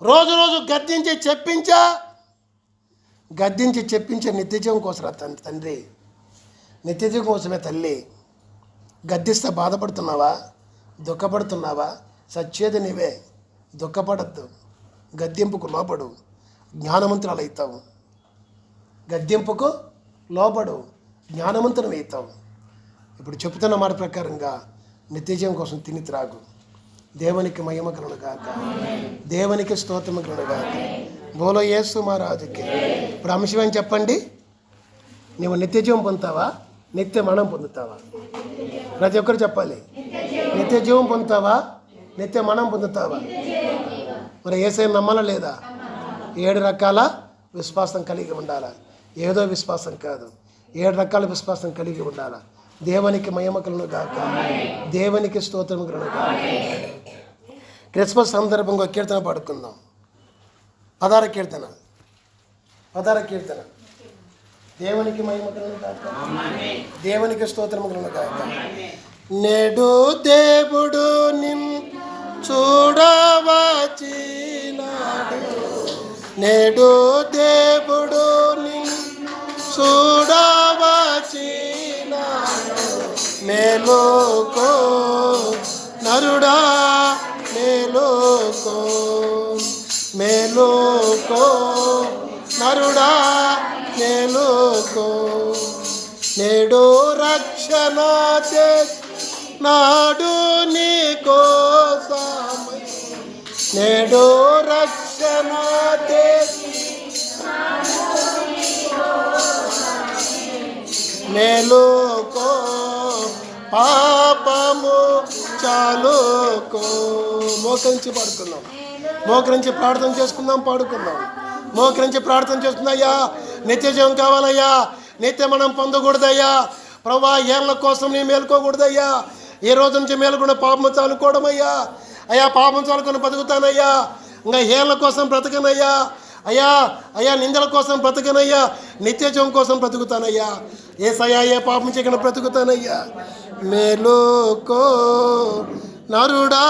రోజు రోజు గద్దించి చెప్పించే నిత్యజీవం కోసం తండ్రి, నిత్యజీవం కోసమే తల్లి. గద్దిస్తే బాధపడుతున్నావా, దుఃఖపడుతున్నావా? సచ్చేది నీవే, దుఃఖపడద్దు. గద్దింపుకు లోపడు, జ్ఞానవంతురాలు అవుతావు. గద్దింపుకు లోబడు, జ్ఞానవంతునం అవుతావు. ఇప్పుడు చెప్తున్న మాట ప్రకారంగా నిత్యజీవం కోసం తిని త్రాగు. దేవునికి మహిమ కలుగును గాక, దేవునికి స్తోత్రము కలుగును గాక. బోలో యేసు మహారాజుకి. ఇప్పుడు అంశం ఏం చెప్పండి? నువ్వు నిత్యజీవం పొందుతావా, నిత్య మరణం పొందుతావా? ప్రతి ఒక్కరు చెప్పాలి. నిత్యజీవం పొందుతావా, నిత్య మరణం పొందుతావా? మరి యేసయ్యను నమ్మాలా లేదా? 7 రకాల విశ్వాసం కలిగి ఉండాలా. ఏదో విశ్వాసం కాదు, 7 రకాల విశ్వాసం కలిగి ఉండాలా. దేవునికి మహిమ కలుగును గాక, దేవునికి స్తోత్రం కలుగును గాక. క్రిస్మస్ సందర్భంగా కీర్తన పాడుకుందాం. 16వ కీర్తన. దేవునికి మహిమ కలుగును గాక, దేవునికి స్తోత్రం కలుగును గాక. నేడు దేవుడు నిన్ను చూడవచ్చినాడు, నేడు దేవుడు నిన్ను చూడవచ్చినాడు. మేలుకో నరుడా, మేలుకో నరుడా, మేలుకో. నేడు రక్షణ నాడు నీ కోసమై, నేడు రక్షణ మేలుకో, పాపము చాలుకో. మోకరించి పాడుకుందాం, మోకరించి ప్రార్థన చేసుకుందాం, పాడుకుందాం. మోకరించి ప్రార్థన చేసుకుందాం. అయ్యా నిత్యజీవం కావాలయ్యా, నిత్య మనం పొందకూడదయ్యా ప్రభా. ఏళ్ళ కోసం నీ మేలుకోకూడదయ్యా. ఈ రోజు నుంచి మేలుకున్న పాపం చాలుకోవడమయ్యా. అయ్యా పాపం చాలుకొని బతుకుతానయ్యా, ఇంకా ఏళ్ళ కోసం బ్రతకనయ్యా. అయ్యా నిందల కోసం బ్రతకనయ్యా, నిత్యజీవం కోసం బ్రతుకుతానయ్యా. యేసయ్యా ఏ పాపం చేయకుండా బ్రతుకుతానయ్యా. మేలుకో నరుడా,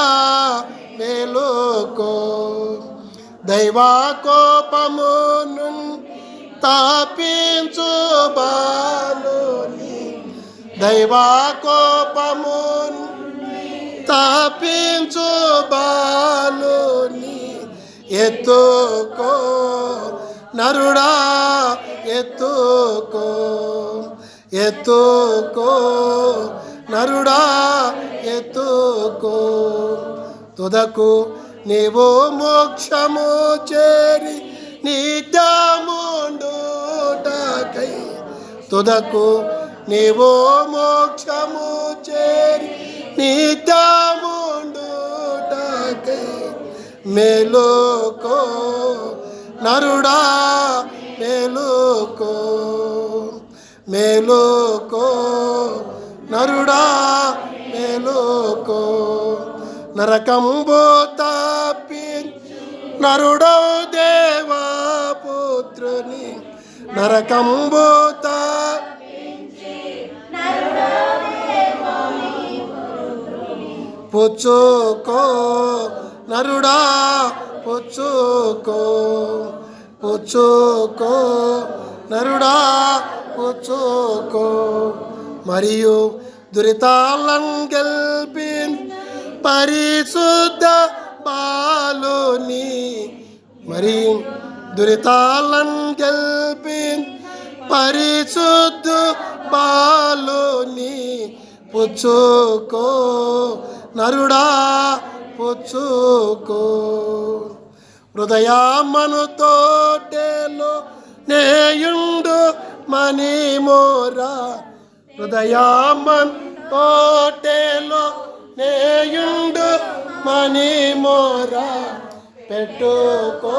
మేలుకో. దైవా కోపమును తాపించు బాలుని, దైవా కోపమును తాపించు బాలుని. ఎత్తుకో నరుడా, ఎత్తుకో నరుడా, ఎత్తుకో. తుదకు నీవు మోక్షము చేరి నిత్యముండుటకై, తుదకు నీవు మోక్షము చేరి నిత్యముండుటకై. మేలుకో నరుడా, మేలుకో నరుడా, మేలుకో. నరకంబు తప్పి నరుడవు దేవా పుత్రుని, నరకంబు పుచ్చుకో నరుడా, పుచ్చుకో నరుడా, పుచ్చుకో. మరియు దురితాలను గెల్పి పరిశుద్ధ బాలుని, మరి దురితాలను గెల్పి పరిశుద్ధ బాలుని. పుచ్చుకో నరుడా పుచ్చుకో. హృదయమను తోటేలో నేయుండు మణిమోరా, హృదయమను తోటేలో నేయుండు మణిమోరా, పెట్టుకో